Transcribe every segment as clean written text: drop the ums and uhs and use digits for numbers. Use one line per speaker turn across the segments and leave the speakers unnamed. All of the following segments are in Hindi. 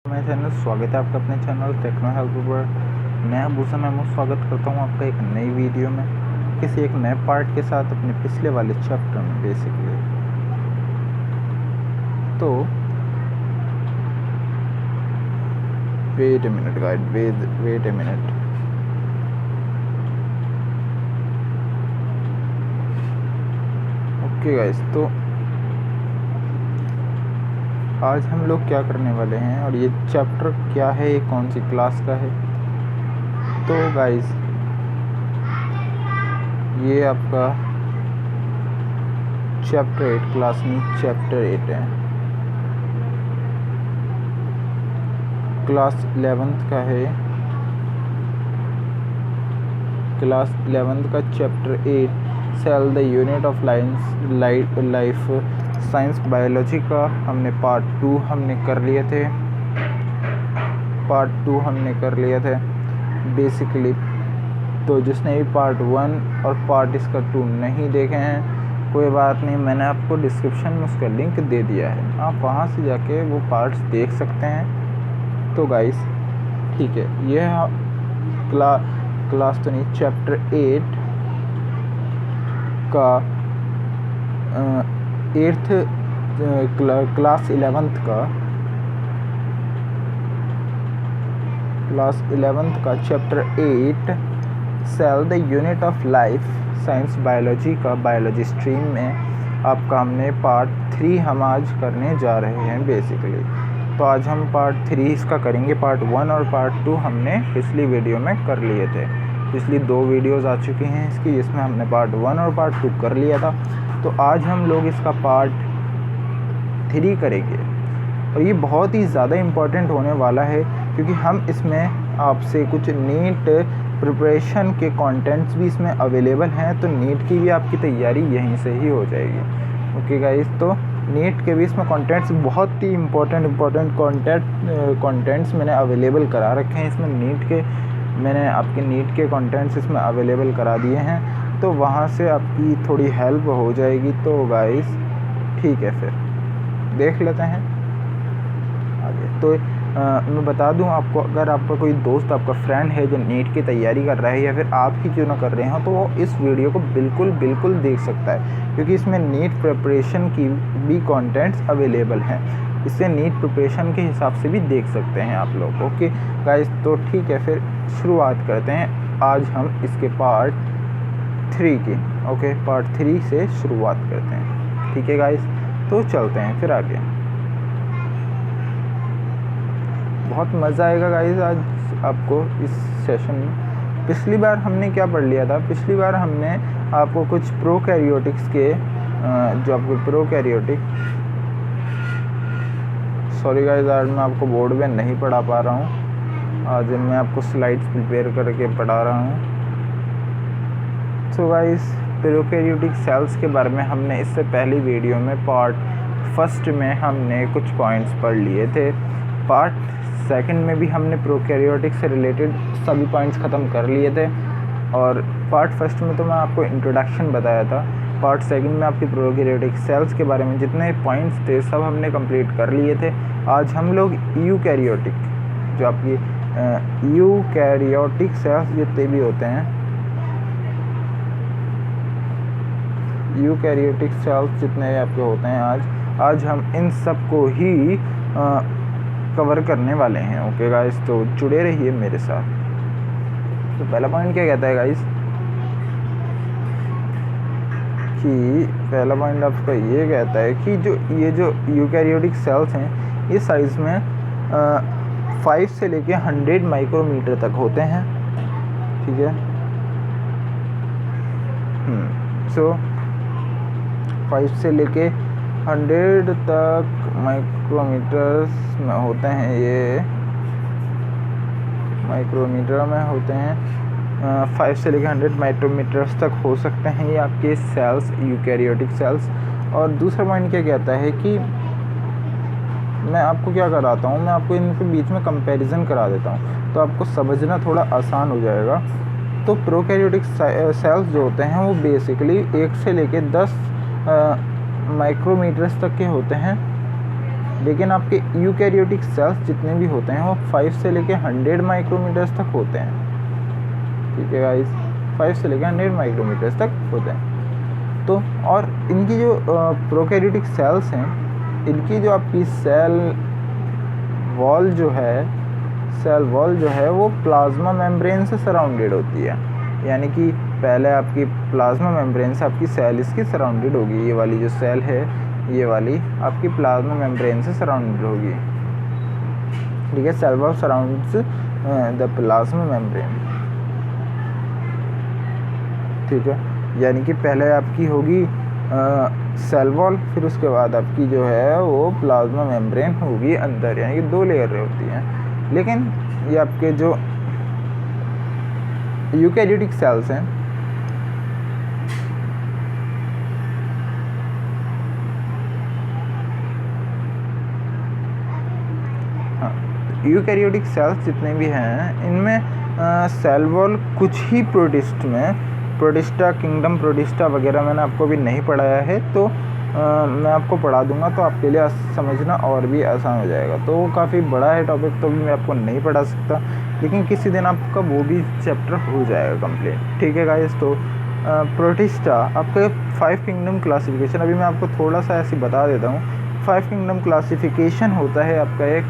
मेरे चैनल स्वागत है आपका अपने चैनल टेक्नो हेल्प पर। मैं भूषण महमूद स्वागत करता हूं आपका एक नई वीडियो में किसी एक नए पार्ट के साथ अपने पिछले वाले चैप्टर में बेसिकली। तो wait a minute guide, wait a minute. Okay guys, तो आज हम लोग क्या करने वाले हैं और ये चैप्टर क्या है, ये कौन सी क्लास का है। तो गाइस ये आपका चैप्टर 8 क्लास में चैप्टर 8 है, क्लास 11th का है। क्लास 11th का chapter 8 cell the unit of life science biology का हमने पार्ट 2 हमने कर लिए थे बेसिकली। तो जिसने भी पार्ट 1 और पार्ट इसका 2 नहीं देखे हैं कोई बात नहीं, मैंने आपको डिस्क्रिप्शन में उसका लिंक दे दिया है, आप वहाँ से जाके वो पार्ट्स देख सकते हैं। तो गाइस ठीक है, यह क्लास तो नहीं, चैप्टर 8 का 8th क्लास 11th का chapter 8 cell the unit of life science biology का बायोलॉजी स्ट्रीम में आपका हमने पार्ट 3 हम आज करने जा रहे हैं बेसिकली। तो आज हम पार्ट 3 इसका करेंगे। पार्ट 1 और पार्ट 2 हमने पिछली वीडियो में कर लिए थे, पिछली 2 वीडियोस आ चुकी हैं इसकी, जिसमें हमने पार्ट 1 और पार्ट 2 कर लिया था। तो आज हम लोग इसका पार्ट 3 करेंगे और ये बहुत ही ज़्यादा इम्पोर्टेंट होने वाला है क्योंकि हम इसमें आपसे कुछ नीट प्रिपरेशन के कंटेंट्स भी इसमें अवेलेबल हैं। तो नीट की भी आपकी तैयारी यहीं से ही हो जाएगी। ओके गाइस, तो नीट के भी इसमें कंटेंट्स बहुत ही इम्पोर्टेंट कंटेंट्स मैंने अवेलेबल करा रखे हैं इसमें। मैंने आपके नीट के कंटेंट्स इसमें अवेलेबल करा दिए हैं, तो वहाँ से आपकी थोड़ी हेल्प हो जाएगी। तो गाइस ठीक है, फिर देख लेते हैं आगे। तो मैं बता दूं आपको, अगर आपका कोई दोस्त, आपका फ्रेंड है जो नीट की तैयारी कर रहा है या फिर आप ही क्यों ना कर रहे हो, तो वो इस वीडियो को बिल्कुल देख सकता है क्योंकि इसमें नीट प्रिपरेशन की भी कंटेंट्स अवेलेबल हैं। इससे नीट प्रिपरेशन के हिसाब से भी देख सकते हैं आप लोग। ओके गाइस, तो ठीक है, फिर शुरुआत करते हैं आज हम इसके पार्ट 3 की। ओके, पार्ट 3 से शुरुआत करते हैं। ठीक है गाइस, तो चलते हैं फिर आगे। बहुत मज़ा आएगा गाइस आज आपको इस सेशन में। पिछली बार हमने क्या पढ़ लिया था? पिछली बार हमने आपको कुछ प्रोकैरियोटिक्स के जो आपको सॉरी गाइस, आज मैं आपको बोर्ड में नहीं पढ़ा पा रहा हूँ, आज मैं आपको स्लाइड्स प्रिपेयर करके पढ़ा रहा हूँ। तो गाइस प्रोकैरियोटिक सेल्स के बारे में हमने इससे पहली वीडियो में पार्ट 1 में हमने कुछ पॉइंट्स पढ़ लिए थे। पार्ट 2 में भी हमने प्रोकैरियोटिक से रिलेटेड सभी पॉइंट्स ख़त्म कर लिए थे और पार्ट 1 में तो मैं आपको इंट्रोडक्शन बताया था। पार्ट 2 में आपकी प्रोकैरियोटिक सेल्स के बारे में जितने पॉइंट्स थे सब हमने कंप्लीट कर लिए थे। आज हम लोग यूकैरियोटिक, जो आपकी यूकैरियोटिक सेल्स जितने भी होते हैं, यूकैरियोटिक सेल्स जितने आपके होते हैं, आज हम इन सब को ही कवर करने वाले हैं। ओके गाइस, तो जुड़े रहिए मेरे साथ। तो पहला पॉइंट क्या कहता है गाइस कि पहला पॉइंट आपका ये कहता है कि जो यूकैरियोटिक सेल्स हैं ये साइज़ में 5 से लेके 100 माइक्रोमीटर तक होते हैं। ठीक है, सो 5 से लेके 100 तक माइक्रोमीटर्स में होते हैं, ये माइक्रोमीटर में होते हैं। 5 से लेकर 100 माइक्रोमीटर्स तक हो सकते हैं ये आपके सेल्स, यूकैरियोटिक सेल्स। और दूसरा पॉइंट क्या कहता है कि मैं आपको क्या कराता हूँ, मैं आपको इनके बीच में कंपैरिजन करा देता हूँ तो आपको समझना थोड़ा आसान हो जाएगा। तो प्रोकैरियोटिक सेल्स जो होते हैं वो बेसिकली 1 से लेकर 10 माइक्रोमीटर्स तक के होते हैं लेकिन आपके यूकैरियोटिक सेल्स जितने भी होते हैं वो 5 से लेके 100 माइक्रोमीटर्स तक होते हैं। ठीक है गाइस, 5 से लेके 100 माइक्रोमीटर्स तक होते हैं। तो और इनकी जो प्रोकैरियोटिक सेल्स हैं, इनकी जो आपकी सेल वॉल जो है वो प्लाज्मा मेम्ब्रेन से सराउंडेड होती है। यानी कि पहले आपकी प्लाज्मा मेम्ब्रेन से आपकी सेल इसकी सराउंडेड होगी। ये वाली जो सेल है, ये वाली आपकी प्लाज्मा मेम्ब्रेन से सराउंडेड होगी। ठीक है, cell wall surrounds the plasma membrane. ठीक है, यानी कि पहले आपकी होगी सेल वॉल, फिर उसके बाद आपकी जो है वो प्लाज्मा मेम्ब्रेन होगी अंदर, यानी कि 2 लेयर होती हैं। लेकिन ये आपके जो यूकैरियोटिक सेल्स हैं, यूकैरियोटिक सेल्स जितने भी हैं इनमें सेल वॉल कुछ ही प्रोटिस्ट में, प्रोटिस्टा, किंगडम प्रोटिस्टा वगैरह मैंने आपको भी नहीं पढ़ाया है, तो मैं आपको पढ़ा दूंगा तो आपके लिए समझना और भी आसान हो जाएगा। तो वो काफ़ी बड़ा है टॉपिक, तो भी मैं आपको नहीं पढ़ा सकता, लेकिन किसी दिन आपका वो भी चैप्टर हो जाएगा कंप्लीट। ठीक है गाइस, तो प्रोटिस्टा आपके 5 किंगडम क्लासिफिकेशन, अभी मैं आपको थोड़ा सा ऐसे बता देता हूँ। 5 किंगडम क्लासिफिकेशन होता है आपका एक,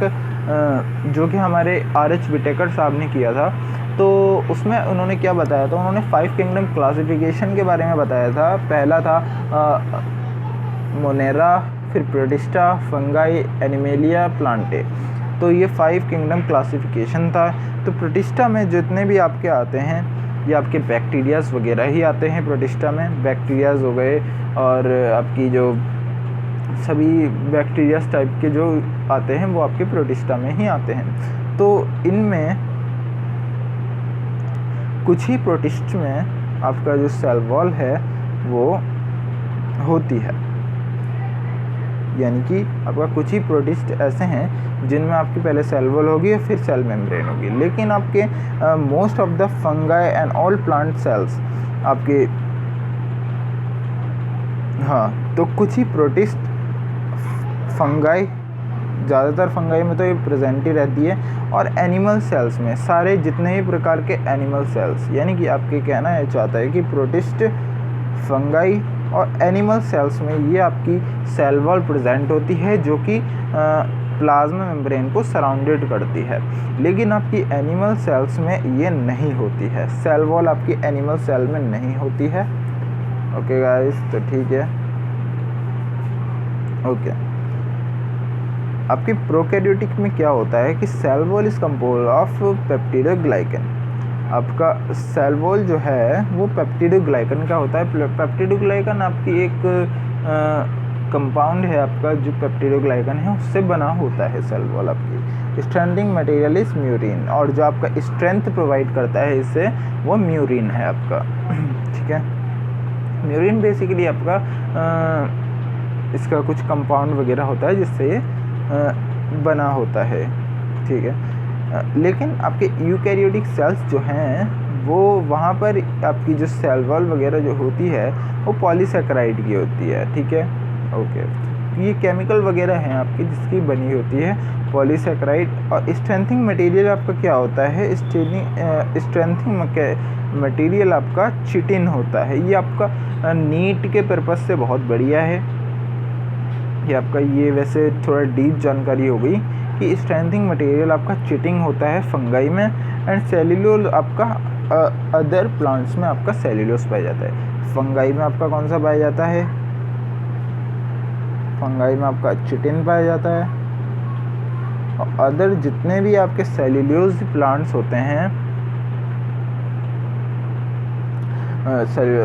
जो कि हमारे RH विटेकर साहब ने किया था। तो उसमें उन्होंने क्या बताया था, उन्होंने 5 किंगडम क्लासिफिकेशन के बारे में बताया था। पहला था मोनेरा, फिर प्रोटिस्टा, फंगाई, एनिमेलिया, प्लांटे। तो ये 5 किंगडम क्लासिफिकेशन था। तो प्रोटिस्टा में जितने भी आपके आते हैं, ये आपके बैक्टीरियाज वगैरह ही आते हैं प्रोटिस्टा में। बैक्टीरियाज हो गए और आपकी जो सभी बैक्टीरियाज टाइप के जो आते हैं वो आपके प्रोटिस्टा में ही आते हैं। तो इनमें कुछ ही प्रोटिस्ट में आपका जो सेल वॉल है वो होती है, यानी कि आपका कुछ ही प्रोटिस्ट ऐसे हैं जिनमें आपकी पहले सेल वॉल होगी और फिर सेल मेम्ब्रेन होगी। लेकिन आपके most of the fungi and all plant cells आपके, हाँ, तो कुछ ही प्रोटिस्ट फंगाई, ज़्यादातर फंगाई में तो ये प्रेजेंट ही रहती है, और एनिमल सेल्स में सारे जितने भी प्रकार के एनिमल सेल्स, यानी कि आपके कहना है चाहता है कि प्रोटिस्ट, फंगाई और एनिमल सेल्स में ये आपकी सेल वॉल प्रेजेंट होती है, जो कि प्लाज्मा मेम्ब्रेन को सराउंडेड करती है। लेकिन आपकी एनिमल सेल्स में ये नहीं होती है, सेल वॉल आपकी एनिमल सेल में नहीं होती है। ओके गाइस, तो ठीक है, ओके। आपकी प्रोकैरियोटिक में क्या होता है कि cell wall is compose of peptidoglycan. आपका सेल वॉल जो है वो पेप्टिडोग्लाइकन का होता है। पेप्टिडोग्लाइकन आपकी एक कंपाउंड है आपका, जो पेप्टिडोग्लाइकन है उससे बना होता है सेल वॉल आपकी। स्ट्रेंथिंग मटेरियल इज म्यूरिन, और जो आपका स्ट्रेंथ प्रोवाइड करता है इससे वो म्यूरिन है आपका। ठीक है, म्यूरिन बेसिकली आपका इसका कुछ कंपाउंड वगैरह होता है जिससे ये बना होता है। ठीक है, लेकिन आपके यूकैरियोटिक सेल्स जो हैं वो वहाँ पर आपकी जो सेल वॉल वगैरह जो होती है वो पॉलीसैकेराइड की होती है। ठीक है, ओके। ये केमिकल वगैरह हैं आपकी जिसकी बनी होती है पॉलीसैकेराइड। और स्ट्रेंथिंग मटेरियल आपका क्या होता है, स्ट्रेंथिंग मटेरियल आपका चिटिन होता है। ये आपका नीट के पर्पज़ से बहुत बढ़िया है। ये आपका, ये वैसे थोड़ा डीप जानकारी हो गई कि स्ट्रेंथिंग मटेरियल आपका चिटिंग होता है फंगाई में, एंड सेल्यूलोज आपका अदर प्लांट्स में आपका सेल्यूलोज पाया जाता है। फंगाई में आपका कौन सा पाया जाता है, फंगाई में आपका चिटिन पाया जाता है। और अदर जितने भी आपके सेल्यूलोज प्लांट्स होते हैं,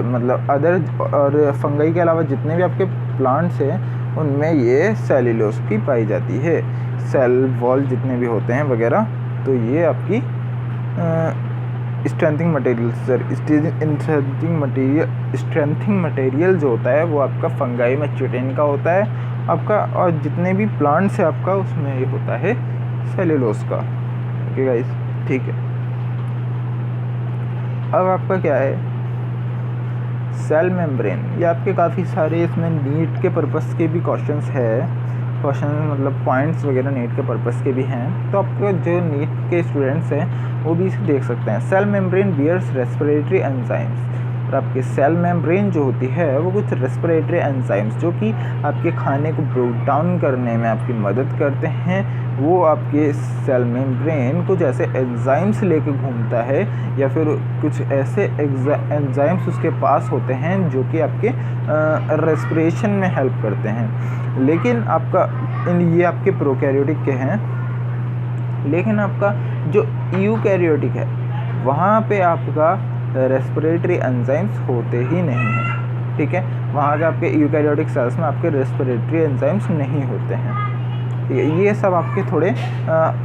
मतलब अदर और फंगाई के अलावा जितने भी आपके प्लांट्स हैं उनमें ये सेल्यूलोज की पाई जाती है। सेल वॉल जितने भी होते हैं वगैरह, तो ये आपकी स्ट्रेंथिंग मटेरियल जो होता है वो आपका फंगाई में चिटिन का होता है आपका, और जितने भी प्लांट्स है आपका उसमें ये होता है सेल्यूलोज का। ओके गाइस, ठीक है। अब आपका क्या है, सेल मेम्ब्रेन। ये आपके काफ़ी सारे इसमें नीट के पर्पस के भी क्वेश्चंस है। क्वेश्चन मतलब पॉइंट्स वगैरह नीट के पर्पस के भी हैं, तो आपको जो नीट के स्टूडेंट्स हैं वो भी इसे देख सकते हैं। Cell membrane bears respiratory enzymes, और आपकी सेल मेम्ब्रेन जो होती है वो कुछ रेस्पिरेटरी एंजाइम्स जो कि आपके खाने को ब्रेक डाउन करने में आपकी मदद करते हैं, वो आपके सेल मेम्ब्रेन कुछ ऐसे एंजाइम्स लेके घूमता है, या फिर कुछ ऐसे एंजाइम्स उसके पास होते हैं जो कि आपके रेस्पिरेशन में हेल्प करते हैं। लेकिन आपका ये आपके प्रोकैरियोटिक के हैं, लेकिन आपका जो यूकैरियोटिक है वहाँ पे आपका रेस्पिरेटरी एंजाइम्स होते ही नहीं हैं, ठीक है। वहाँ के आपके यूकैरियोटिक सेल्स में आपके रेस्पिरेटरी एंजाइम्स नहीं होते हैं, ठीक है। ये सब आपके थोड़े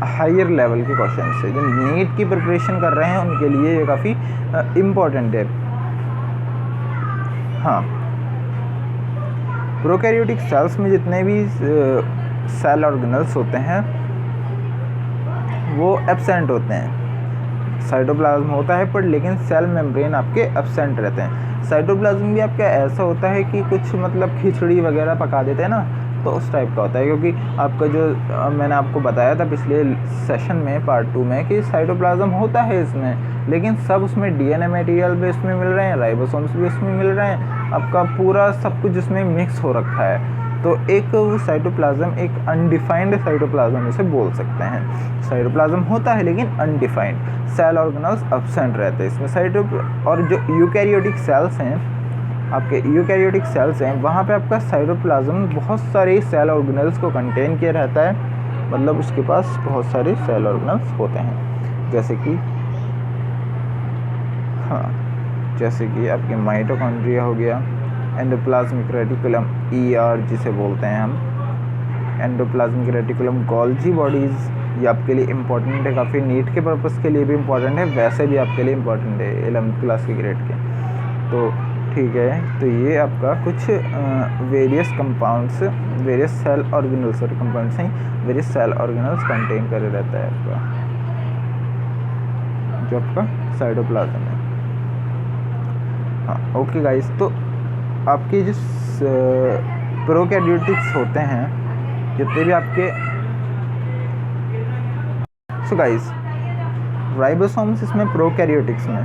हायर लेवल के क्वेश्चन है जो नीट की प्रिपरेशन कर रहे हैं उनके लिए ये काफ़ी इम्पोर्टेंट है। हाँ, प्रोकैरियोटिक सेल्स में जितने भी सेल ऑर्गेनल्स होते हैं वो एब्सेंट होते हैं। साइटोप्लाज्म होता है पर लेकिन सेल मेम्ब्रेन आपके एब्सेंट रहते हैं। साइटोप्लाज्म भी आपका ऐसा होता है कि कुछ मतलब खिचड़ी वगैरह पका देते हैं ना, तो उस टाइप का होता है, क्योंकि आपका जो मैंने आपको बताया था पिछले सेशन में पार्ट 2 में कि साइटोप्लाज्म होता है इसमें, लेकिन सब उसमें डीएनए मटेरियल भी उसमें मिल रहे हैं, राइबोसोम्स भी उसमें मिल रहे हैं, आपका पूरा सब कुछ उसमें मिक्स हो रखा है। तो एक साइटोप्लाज्म एक अनडिफाइंड साइटोप्लाज्म इसे बोल सकते हैं। साइटोप्लाज्म होता है लेकिन अनडिफाइंड, सेल ऑर्गेनल्स एब्सेंट रहते हैं इसमें। और जो यूकैरियोटिक सेल्स हैं, आपके यूकैरियोटिक सेल्स हैं, वहाँ पे आपका साइटोप्लाज्म बहुत सारे सेल ऑर्गेनल्स को कंटेन किया रहता है, मतलब उसके पास बहुत सारे सेल ऑर्गेनल्स होते हैं, जैसे कि आपके माइटोकॉन्ड्रिया हो गया, एंडोप्लाज्मिक रेटिकुलम ER जिसे बोलते हैं हम, एंडोप्लाज्मिक रेटिकुलम, गोल्जी बॉडीज़, ये आपके लिए इम्पॉर्टेंट है, काफ़ी नीट के पर्पस के लिए भी इम्पॉर्टेंट है, वैसे भी आपके लिए इम्पॉर्टेंट है 11th क्लास के ग्रेड के। तो ठीक है, तो ये आपका कुछ various compounds, various cell organelles और कंपाउंड्स हैं, वेरियस सेल ऑर्गेनल्स कंटेन करे रहता है आपका जो आपका साइटोप्लाज्म है। हाँ, ओके गाइस, तो आपके जो प्रोकैरियोटिक्स होते हैं जितने भी आपके, सो गाइस राइबोसोम्स इसमें प्रोकैरियोटिक्स में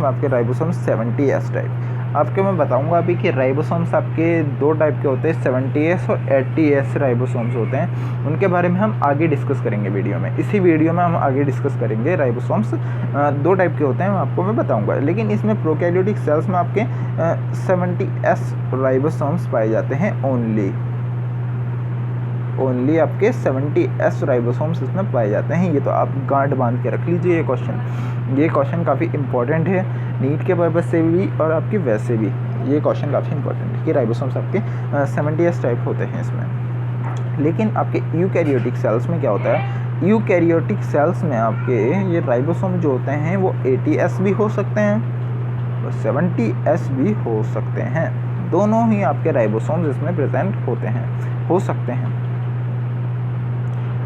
आपके राइबोसोम्स 70S टाइप। आपके मैं बताऊंगा अभी कि राइबोसोम्स आपके 2 टाइप के होते हैं, 70S और 80S राइबोसोम्स होते हैं। उनके बारे में हम आगे डिस्कस करेंगे वीडियो में, इसी वीडियो में हम आगे डिस्कस करेंगे। राइबोसोम्स 2 टाइप के होते हैं, आपको मैं बताऊंगा, लेकिन इसमें प्रोकैरियोटिक सेल्स में आपके 70S राइबोसोम्स पाए जाते हैं ओनली आपके 70S राइबोसोम्स इसमें पाए जाते हैं। ये तो आप गांठ बांध के रख लीजिए, ये क्वेश्चन काफ़ी इंपॉर्टेंट है नीट के पर्पस से भी और आपके वैसे भी ये क्वेश्चन काफ़ी इंपॉर्टेंट है कि राइबोसोम्स आपके 70S टाइप होते हैं इसमें। लेकिन आपके यूकैरियोटिक सेल्स में क्या होता है, यूकैरियोटिक सेल्स में आपके ये राइबोसोम जो होते हैं वो 80S भी हो सकते हैं और 70S भी हो सकते हैं, दोनों ही आपके राइबोसोम्स इसमें प्रेजेंट हो सकते हैं,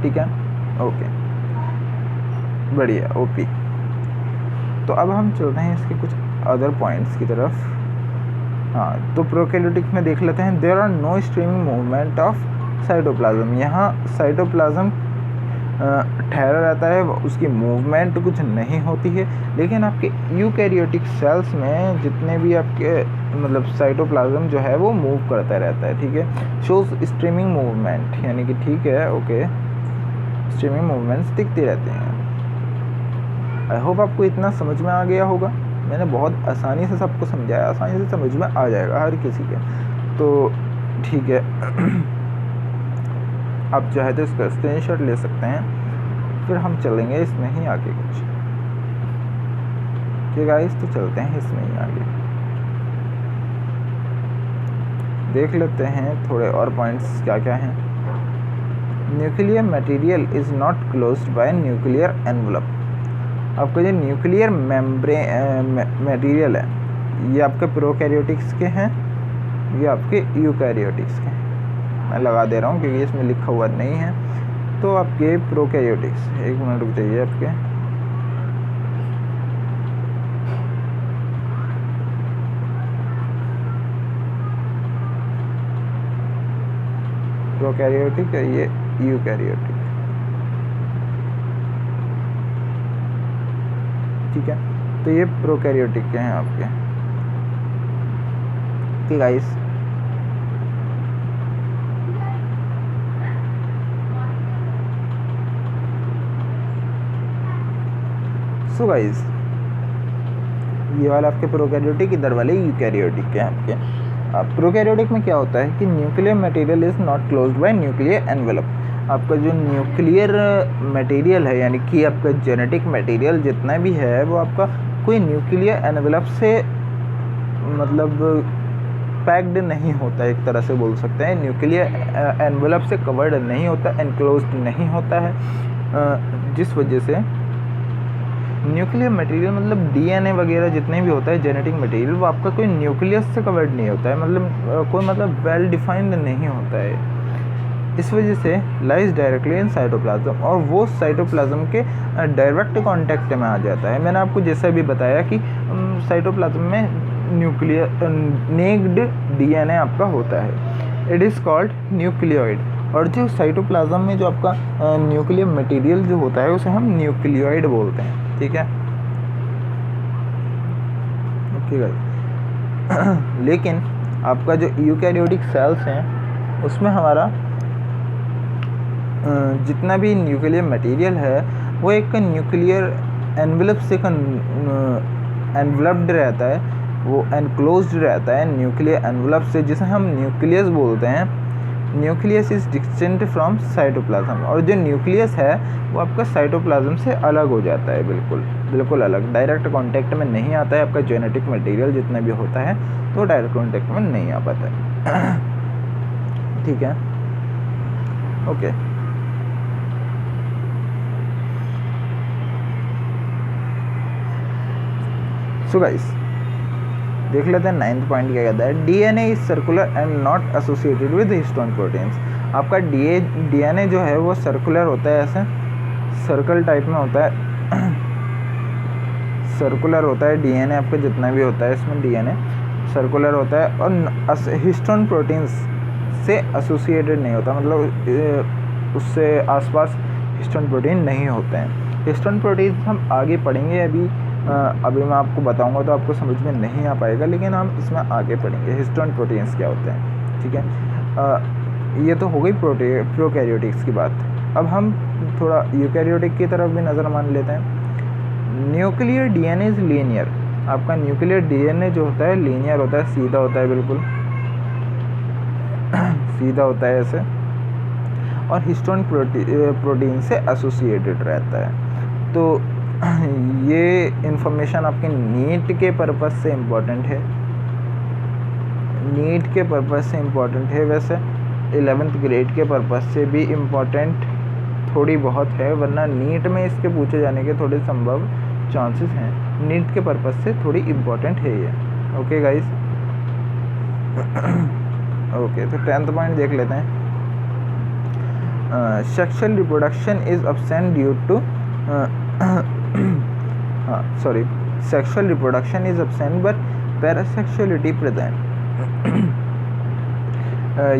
ठीक है। ओके, बढ़िया, ओपी। तो अब हम चलते हैं इसके कुछ अदर पॉइंट्स की तरफ। हाँ, तो प्रोकैरियोटिक में देख लेते हैं, there are no streaming movement of cytoplasm. यहाँ साइटोप्लाज्म ठहरा रहता है, उसकी मूवमेंट कुछ नहीं होती है। लेकिन आपके यूकैरियोटिक सेल्स में जितने भी आपके मतलब साइटोप्लाज्म जो है वो मूव करता रहता है, ठीक है। शोज स्ट्रीमिंग मूवमेंट, यानी कि ठीक है, ओके, स्ट्रीमिंग मूवमेंट्स दिखती रहती हैं। आई होप आपको इतना समझ में आ गया होगा, मैंने बहुत आसानी से सबको समझाया, आसानी से समझ में आ जाएगा हर किसी के, तो ठीक है। आप चाहे तो इसका स्क्रीनशॉट ले सकते हैं, फिर हम चलेंगे इसमें ही आगे कुछ, ठीक है। तो चलते हैं इसमें ही आगे, देख लेते हैं थोड़े और पॉइंट्स क्या क्या हैं। Nuclear material is not closed bye nuclear envelope. आपका जो न्यूक्लियर मटेरियल है ये आपके प्रोकैरियोटिक्स के हैं, ये आपके यूकैरियोटिक्स के हैं। मैं लगा दे रहा हूँ क्योंकि इसमें लिखा हुआ नहीं है। तो आपके प्रोकैरियोटिक्स, एक मिनट रुक जाइए, आपके प्रोकैरियोटिक है, ये यूकैरियोटिक। ठीक है, तो ये प्रोकैरियोटिक के हैं आपके। ठीक गाइस, सो गाइस ये वाला आपके प्रोकैरियोटिक, इधर वाले यूकैरियोटिक के हैं आपके। प्रोकैरियोटिक में क्या होता है कि nuclear material is not closed bye nuclear envelope. आपका जो न्यूक्लियर मटेरियल है, यानी कि आपका जेनेटिक मटेरियल जितना भी है, वो आपका कोई न्यूक्लियर एनवेलप से मतलब पैक्ड नहीं होता, एक तरह से बोल सकते हैं। न्यूक्लियर एनवेलप से कवर्ड नहीं होता, एनक्लोज्ड नहीं होता है, जिस वजह से न्यूक्लियर मटेरियल मतलब डीएनए वगैरह जितने भी होता है जेनेटिक मटेरियल, वो आपका कोई न्यूक्लियस से कवर्ड नहीं होता है, मतलब कोई मतलब वेल डिफाइंड नहीं होता है। इस वजह से लाइज डायरेक्टली इन साइटोप्लाज्म, और वो साइटोप्लाज्म के डायरेक्ट कांटेक्ट में आ जाता है। मैंने आपको जैसा भी बताया कि साइटोप्लाज्म में न्यूक्लियर नेक्ड डीएनए आपका होता है, इट इज़ कॉल्ड न्यूक्लियोइड। और जो साइटोप्लाज्म में जो आपका न्यूक्लियर मटेरियल जो होता है, उसे हम न्यूक्लियोइड बोलते हैं। ठीक है, ओके गाइस। लेकिन आपका जो यूकैरियोटिक सेल्स हैं, उसमें हमारा जितना भी न्यूक्लियर मटेरियल है, वो एक न्यूक्लियर एनवेलप से एनवेलप्ड रहता है, वो एनक्लोज्ड रहता है न्यूक्लियर एनवेलप से, जिसे हम न्यूक्लियस बोलते हैं। Nucleus is distinct from cytoplasm, और जो न्यूक्लियस है वो आपका साइटोप्लाज्म से अलग हो जाता है, बिल्कुल अलग, डायरेक्ट कांटेक्ट में नहीं आता है। आपका जेनेटिक मटेरियल जितना भी होता है तो डायरेक्ट कांटेक्ट में नहीं आ पाता है। ठीक है, ओके। सो गाइस देख लेते हैं 9th पॉइंट क्या कहता है। DNA is circular and not associated with histone proteins. आपका डीएनए जो है वो सर्कुलर होता है, ऐसे सर्कल टाइप में होता है, सर्कुलर होता है डीएनए आपका जितना भी होता है, इसमें डीएनए सर्कुलर होता है और हिस्टोन प्रोटीन्स से एसोसिएटेड नहीं होता, मतलब उससे आसपास हिस्टोन प्रोटीन नहीं होते हैं। हिस्टोन प्रोटीन हम आगे पढ़ेंगे, अभी मैं आपको बताऊंगा तो आपको समझ में नहीं आ पाएगा, लेकिन हम इसमें आगे पढ़ेंगे हिस्टोन प्रोटीन्स क्या होते हैं। ठीक है, ये तो हो गई प्रोकैरियोटिक्स की बात। अब हम थोड़ा यूकैरियोटिक की तरफ भी नज़र मान लेते हैं। Nuclear DNA is linear. आपका न्यूक्लियर डीएनए जो होता है लीनियर होता है, सीधा होता है, बिल्कुल सीधा होता है ऐसे, और हिस्टोन प्रोटीन से एसोसिएटेड रहता है। तो ये इंफॉर्मेशन आपके नीट के पर्पस से इम्पोर्टेंट है, नीट के पर्पस से इम्पोर्टेंट है। वैसे 11th ग्रेड के पर्पस से भी इम्पोर्टेंट थोड़ी बहुत है, वरना नीट में इसके पूछे जाने के थोड़े संभव चांसेस हैं। नीट के पर्पस से थोड़ी इम्पोर्टेंट है ये। ओके गाइस, ओके, तो 10th पॉइंट देख लेते हैं। Sexual reproduction is absent due to sexual reproduction is absent but parasexuality present.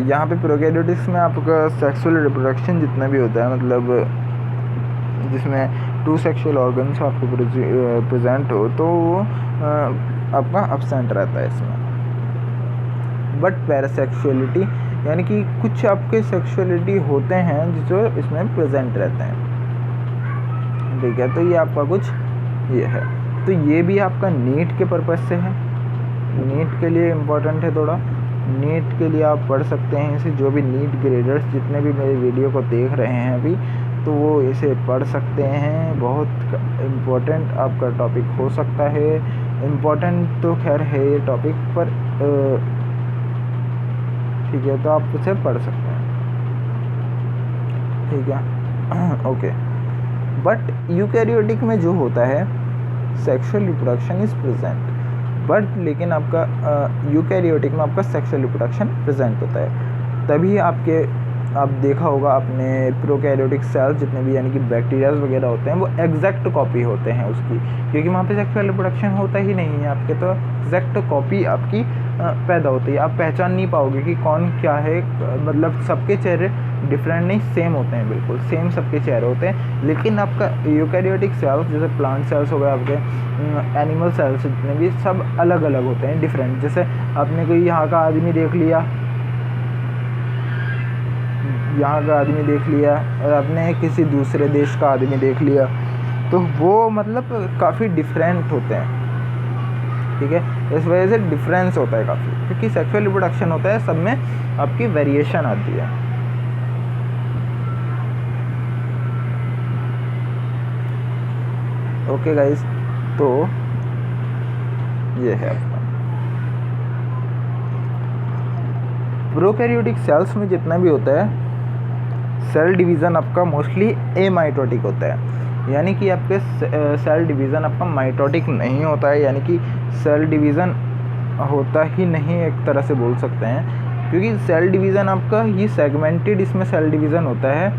यहाँ पे प्रोकैरियोटिक्स में आपका सेक्सुअल रिप्रोडक्शन जितना भी होता है, मतलब जिसमें 2 सेक्सुअल ऑर्गन्स आपको प्रेजेंट हो, तो वो आपका एब्सेंट रहता है इसमें। बट पैरासेक्सुअलिटी यानी कि कुछ आपके सेक्सुअलिटी होते हैं जो इसमें प्रेजेंट रहते हैं। ठीक है, तो ये आपका कुछ ये है, तो ये भी आपका नीट के पर्पस से है, नीट के लिए इम्पोर्टेंट है थोड़ा। नीट के लिए आप पढ़ सकते हैं इसे, जो भी नीट ग्रेडर्स जितने भी मेरे वीडियो को देख रहे हैं अभी, तो वो इसे पढ़ सकते हैं। बहुत इम्पोर्टेंट आपका टॉपिक हो सकता है, इम्पोर्टेंट तो खैर है ये टॉपिक, पर ठीक है, तो आप उसे पढ़ सकते हैं। ठीक है, ओके। बट यूकैरियोटिक में जो होता है sexual reproduction is present, but लेकिन आपका यूकैरियोटिक में आपका सेक्सुअल रिप्रोडक्शन प्रेजेंट होता है। तभी आपके आप देखा होगा आपने प्रोकैरियोटिक सेल्स जितने भी यानी कि बैक्टीरियाज वगैरह होते हैं वो एग्जैक्ट कॉपी होते हैं उसकी, क्योंकि वहाँ पे सेक्सुअल रिप्रोडक्शन होता ही नहीं है आपके, तो एग्जैक्ट कॉपी आपकी पैदा होती है। आप पहचान नहीं पाओगे कि कौन क्या है, मतलब सबके चेहरे डिफरेंट नहीं, सेम होते हैं, बिल्कुल सेम सबके चेहरे होते हैं। लेकिन आपका यूकैरियोटिक सेल्स जैसे प्लांट सेल्स हो गए, आपके एनिमल सेल्स जितने भी, सब अलग अलग होते हैं, डिफरेंट। जैसे आपने कोई यहाँ का आदमी देख लिया, यहाँ का आदमी देख लिया, और आपने किसी दूसरे देश का आदमी देख लिया, तो वो मतलब काफ़ी डिफरेंट होते हैं, ठीक है। इस वजह से डिफरेंस होता है काफ़ी, क्योंकि सेक्सुअल रिप्रोडक्शन होता है, सब में आपकी वेरिएशन आती है। ओके गाइस, तो ये है आपका प्रोकैरियोटिक सेल्स में जितना भी होता है सेल डिवीज़न आपका मोस्टली एमाइटोटिक होता है, यानी कि आपके सेल डिवीज़न आपका माइटोटिक नहीं होता है, यानी कि सेल डिवीज़न होता ही नहीं एक तरह से बोल सकते हैं, क्योंकि सेल डिवीज़न आपका ये सेगमेंटेड इसमें सेल डिवीज़न होता है,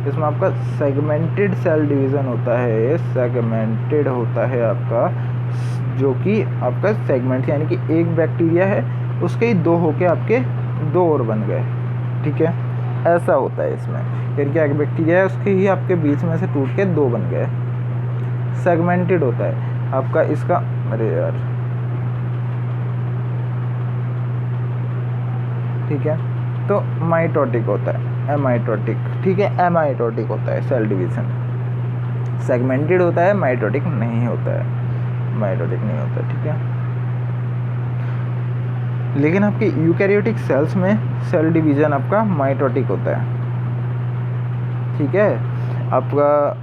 इसमें आपका सेगमेंटेड सेल डिवीज़न होता है, सेगमेंटेड होता है आपका, जो कि आपका सेगमेंट यानी कि एक बैक्टीरिया है उसके ही दो होके आपके दो और बन गए, ठीक है, ऐसा होता है इसमें। यानी कि एक बैक्टीरिया है उसके ही आपके बीच में से टूट के दो बन गए, सेगमेंटेड होता है आपका इसका। अरे यार, ठीक है, तो माइटोटिक होता है, एमाइटोटिक, ठीक है, एमाइटोटिक होता है सेल डिवीज़न, सेगमेंटेड होता है, माइटोटिक नहीं होता है, माइटोटिक नहीं होता, ठीक है। लेकिन आपके यूकैरियोटिक सेल्स में सेल डिवीज़न आपका माइटोटिक होता है, ठीक है, आपका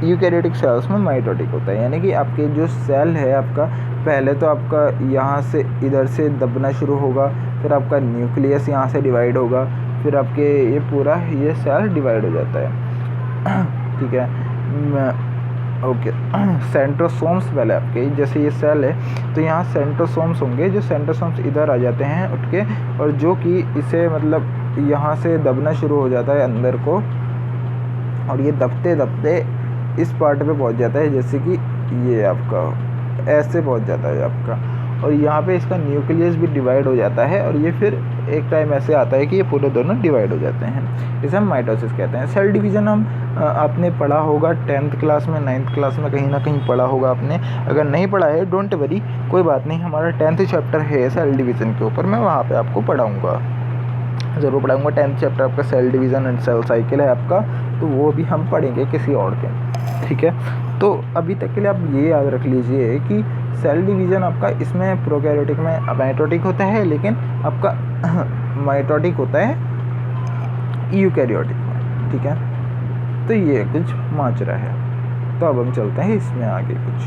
यूकैरियोटिक सेल्स में माइटोटिक होता है, यानी कि आपके जो सेल है आपका, पहले तो आपका यहाँ से इधर से दबना शुरू होगा, फिर आपका न्यूक्लियस यहाँ से डिवाइड होगा, फिर आपके ये पूरा ये सेल डिवाइड हो जाता है, ठीक है। ओके, सेंट्रोसोम्स पहले आपके, जैसे ये सेल है तो यहाँ सेंट्रोसोम्स होंगे, जो सेंट्रोसोम्स इधर आ जाते हैं उठ के, और जो कि इसे मतलब यहाँ से दबना शुरू हो जाता है अंदर को, और ये दबते दबते इस पार्ट पे पहुँच जाता है, जैसे कि ये आपका ऐसे पहुँच जाता है आपका, और यहाँ पे इसका न्यूक्लियस भी डिवाइड हो जाता है, और ये फिर एक टाइम ऐसे आता है कि ये पूरे दोनों डिवाइड हो जाते हैं, इसे हम माइटोसिस कहते हैं। सेल डिवीज़न हम आपने पढ़ा होगा 10th क्लास में, 9th क्लास में कहीं ना कहीं पढ़ा होगा आपने, अगर नहीं पढ़ा है डोंट वरी, कोई बात नहीं, हमारा 10th चैप्टर है सेल डिवीज़न के ऊपर, मैं वहाँ पे आपको पढ़ाऊँगा, ज़रूर पढ़ाऊँगा। 10th चैप्टर आपका cell division and cell cycle है आपका, तो वो भी हम पढ़ेंगे किसी और दिन, ठीक है। तो अभी तक के लिए आप ये याद रख लीजिए कि सेल डिवीज़न आपका इसमें प्रोकैरियोटिक में माइटोटिक होता है, लेकिन आपका माइटोटिक होता है यूकैरियोटिक में, ठीक है। तो ये कुछ माजरा है, तो अब हम चलते हैं इसमें आगे कुछ,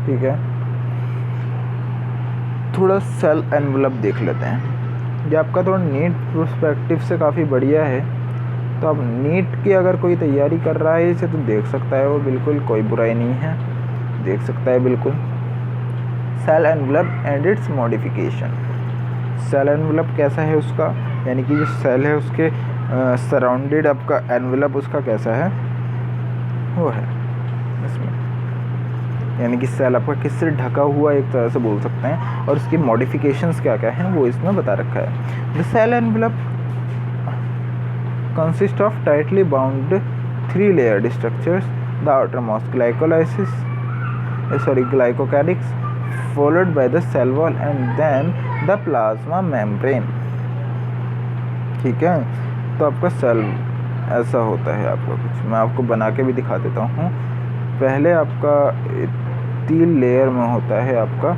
ठीक है। थोड़ा सेल एनवलप देख लेते हैं, ये आपका थोड़ा नीट पर्सपेक्टिव से काफ़ी बढ़िया है, तो अब नीट की अगर कोई तैयारी कर रहा है इसे तो देख सकता है वो, बिल्कुल कोई बुराई नहीं है, देख सकता है बिल्कुल। Cell envelope and its modification, cell envelope कैसा है उसका, यानी कि जो सेल है उसके सराउंडेड आपका एनवलप उसका कैसा है, वो है इसमें, यानी कि सेल आपका किससे ढका हुआ एक तरह से बोल सकते हैं, और उसकी मॉडिफिकेशंस क्या क्या हैं वो इसमें बता रखा है। The cell envelope consist of tightly bound 3-layered structures, the outermost glycocalyx, followed by the cell wall and then the plasma membrane, ठीक है। तो आपका सेल ऐसा होता है आपका कुछ, मैं आपको बना के भी दिखा देता हूँ। पहले आपका 3 लेयर में होता है आपका,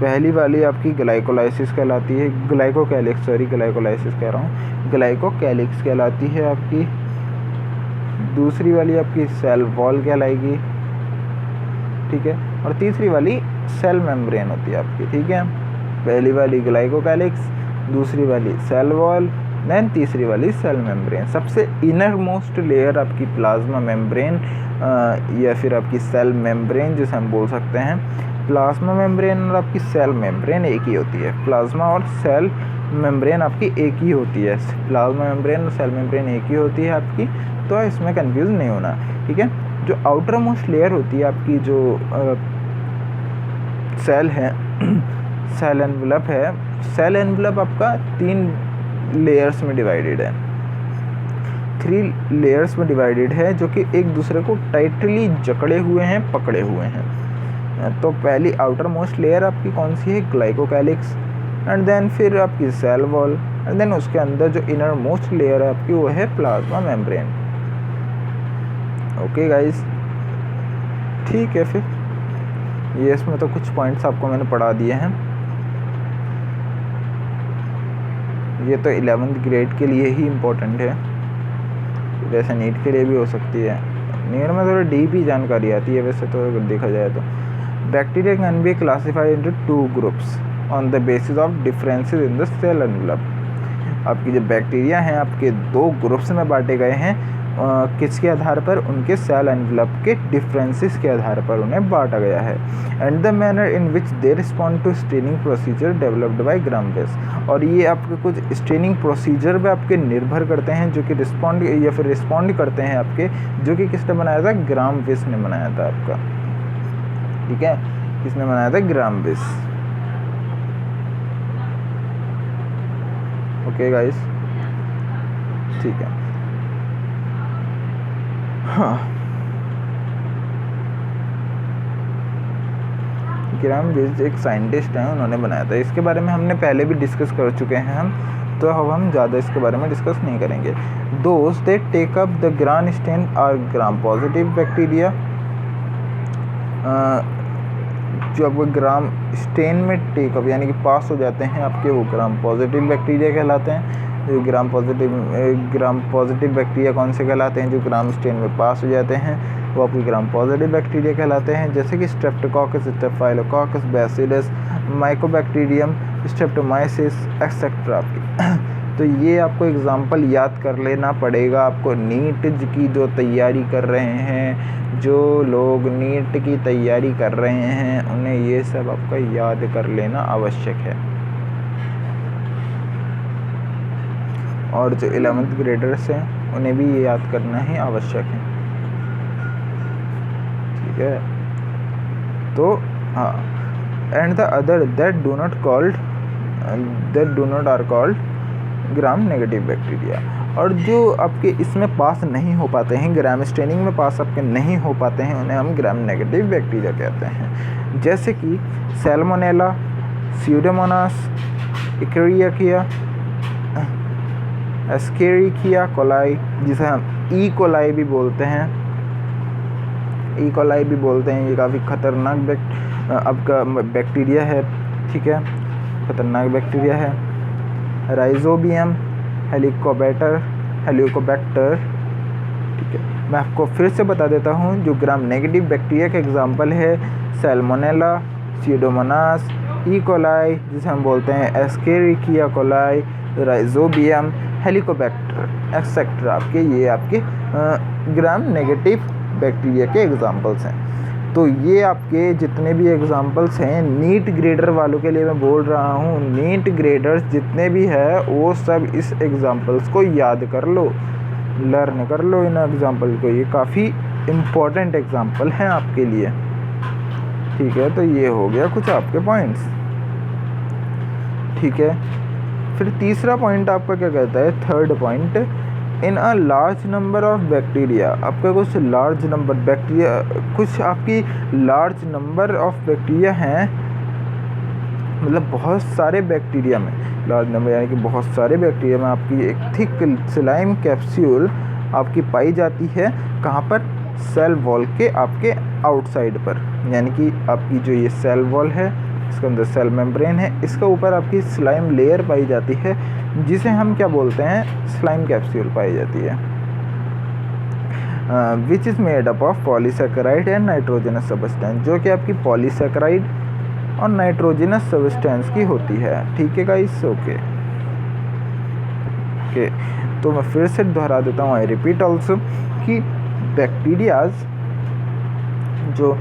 पहली वाली आपकी ग्लाइकोलाइसिस कहलाती है, ग्लाइकोकैलिक्स कह रहा हूँ, ग्लाइकोकैलिक्स कहलाती है आपकी। दूसरी वाली आपकी सेल वॉल कहलाएगी, ठीक है, और तीसरी वाली सेल मेम्ब्रेन होती है आपकी, ठीक है। पहली वाली ग्लाइकोकैलिक्स, दूसरी वाली सेल वॉल, देन तीसरी वाली सेल मेम्ब्रेन। सबसे इनर मोस्ट लेयर आपकी प्लाज्मा मेम्ब्रेन या फिर आपकी सेल मेम्ब्रेन जिसे हम बोल सकते हैं, प्लाज्मा मेम्ब्रेन और आपकी सेल मेम्ब्रेन एक ही होती है। प्लाज्मा और सेल मेम्ब्रेन आपकी एक ही होती है। प्लाज्मा मेम्ब्रेन और सेल मेम्ब्रेन एक ही होती है आपकी, तो इसमें कंफ्यूज नहीं होना, ठीक है। जो आउटर मोस्ट लेयर होती है आपकी, जो सेल है, सेल एनवलप है, सेल एनवलप आपका 3 लेयर्स में डिवाइडेड है, 3 लेयर्स में डिवाइडेड है, जो कि एक दूसरे को टाइटली जकड़े हुए हैं, पकड़े हुए हैं। तो पहली आउटर मोस्ट लेयर आपकी कौन सी है? ग्लाइकोकैलिक्स, एंड देन फिर आपकी सेल वॉल, एंड देन उसके अंदर जो इनर मोस्ट लेयर है आपकी वो है प्लाज्मा मेम्ब्रेन। ओके गाइस, ठीक है। फिर ये इसमें तो कुछ पॉइंट्स आपको मैंने पढ़ा दिए हैं। ये तो 11th ग्रेड के लिए ही इम्पोर्टेंट है, वैसे नीट के लिए भी हो सकती है। नीट में थोड़ी डीप ही जानकारी आती है वैसे तो, अगर देखा जाए तो। Bacteria can be classified into 2 groups on the basis of differences in the cell envelope. आपकी जो बैक्टीरिया हैं आपके 2 ग्रुप्स में बांटे गए हैं, किसके आधार पर? उनके सेल एनवलप के डिफरेंसेस के आधार पर उन्हें बांटा गया है। And the manner in which they respond to staining procedure developed by Gram base. और ये आपके कुछ स्टेनिंग प्रोसीजर पे आपके निर्भर करते हैं, जो कि रिस्पॉन्ड करते हैं आपके, जो कि किसने बनाया था? ग्राम बेस ने बनाया था आपका, ठीक है। किसने बनाया था? ग्राम बेस। ओके गाइस, ठीक है। हाँ, ग्राम बेस एक साइंटिस्ट हैं, उन्होंने बनाया था। इसके बारे में हमने पहले भी डिस्कस कर चुके हैं हम, तो अब हम ज़्यादा इसके बारे में डिस्कस नहीं करेंगे। Those they take up the Gram stain और ग्राम पॉजिटिव बैक्टीरिया, जो आपको ग्राम स्टेन में टेकअप यानी कि पास हो जाते हैं आपके, वो ग्राम पॉजिटिव बैक्टीरिया कहलाते हैं। जो ग्राम पॉजिटिव बैक्टीरिया कौन से कहलाते हैं? जो ग्राम स्टेन में पास हो जाते हैं वो आपके ग्राम पॉजिटिव बैक्टीरिया कहलाते हैं, जैसे कि Streptococcus, staphylococcus, bacillus, Mycobacterium, Streptomyces etcetera. तो ये आपको एग्जाम्पल याद कर लेना पड़ेगा आपको। नीट की जो तैयारी कर रहे हैं, जो लोग नीट की तैयारी कर रहे हैं, उन्हें ये सब आपका याद कर लेना आवश्यक है। और जो 11th ग्रेडर्स हैं उन्हें भी ये याद करना ही आवश्यक है, ठीक है। तो हाँ, and the other that do not are called Gram negative bacteria. और जो आपके इसमें पास नहीं हो पाते हैं, ग्राम स्टेनिंग में पास आपके नहीं हो पाते हैं, उन्हें हम ग्राम नेगेटिव बैक्टीरिया कहते हैं, जैसे कि सैल्मोनेला, स्यूडोमोनास, इकरियाकिया, एस्केरिकिया कोलाई, जिसे हम ई कोलाई भी बोलते हैं, ये काफ़ी खतरनाक आपका बैक्टीरिया है, ठीक है, खतरनाक बैक्टीरिया है। राइजोबियम, हेलिकोबैक्टर, ठीक है। मैं आपको फिर से बता देता हूँ, जो ग्राम नेगेटिव बैक्टीरिया के एग्जाम्पल है सैल्मोनेला, स्यूडोमोनास, ई कोलाई जिसे हम बोलते हैं एस्केरिकिया कोलाई, राइजोबियम, हेलिकोबैक्टर एक्सेट्रा, आपके ये आपके ग्राम नेगेटिव बैक्टीरिया के एग्जाम्पल्स हैं। तो ये आपके जितने भी एग्जाम्पल्स हैं नीट ग्रेडर वालों के लिए मैं बोल रहा हूँ, नीट ग्रेडर्स जितने भी है वो सब इस एग्जाम्पल्स को याद कर लो, लर्न कर लो इन एग्जाम्पल को। ये काफ़ी इम्पोर्टेंट एग्जाम्पल हैं आपके लिए, ठीक है। तो ये हो गया कुछ आपके पॉइंट्स, ठीक है। फिर तीसरा पॉइंट आपका क्या कहता है? Third point, in a large number of bacteria. आपका कुछ लार्ज नंबर बैक्टीरिया, कुछ आपकी लार्ज नंबर ऑफ बैक्टीरिया हैं, मतलब बहुत सारे बैक्टीरिया में, लार्ज नंबर यानी कि बहुत सारे बैक्टीरिया में आपकी एक थिक स्लाइम कैप्सूल आपकी पाई जाती है। कहाँ पर? सेल वॉल के आपके आउटसाइड पर, यानी कि आपकी जो ये सेल वॉल है इसके अंदर सेल मेम्ब्रेन है, इसके ऊपर आपकी स्लाइम लेयर पाई जाती है, जिसे हम क्या बोलते हैं? स्लाइम कैप्सूल पाई जाती है, which is made up of polysaccharide and nitrogenous substance, जो कि आपकी पॉलीसैकेराइड और नाइट्रोजनस सब्सटेंस की होती है, ठीक है गाइस। ओके, तो मैं फिर से दोहरा देता हूँ, आई रिपीट ऑल्सो, कि जो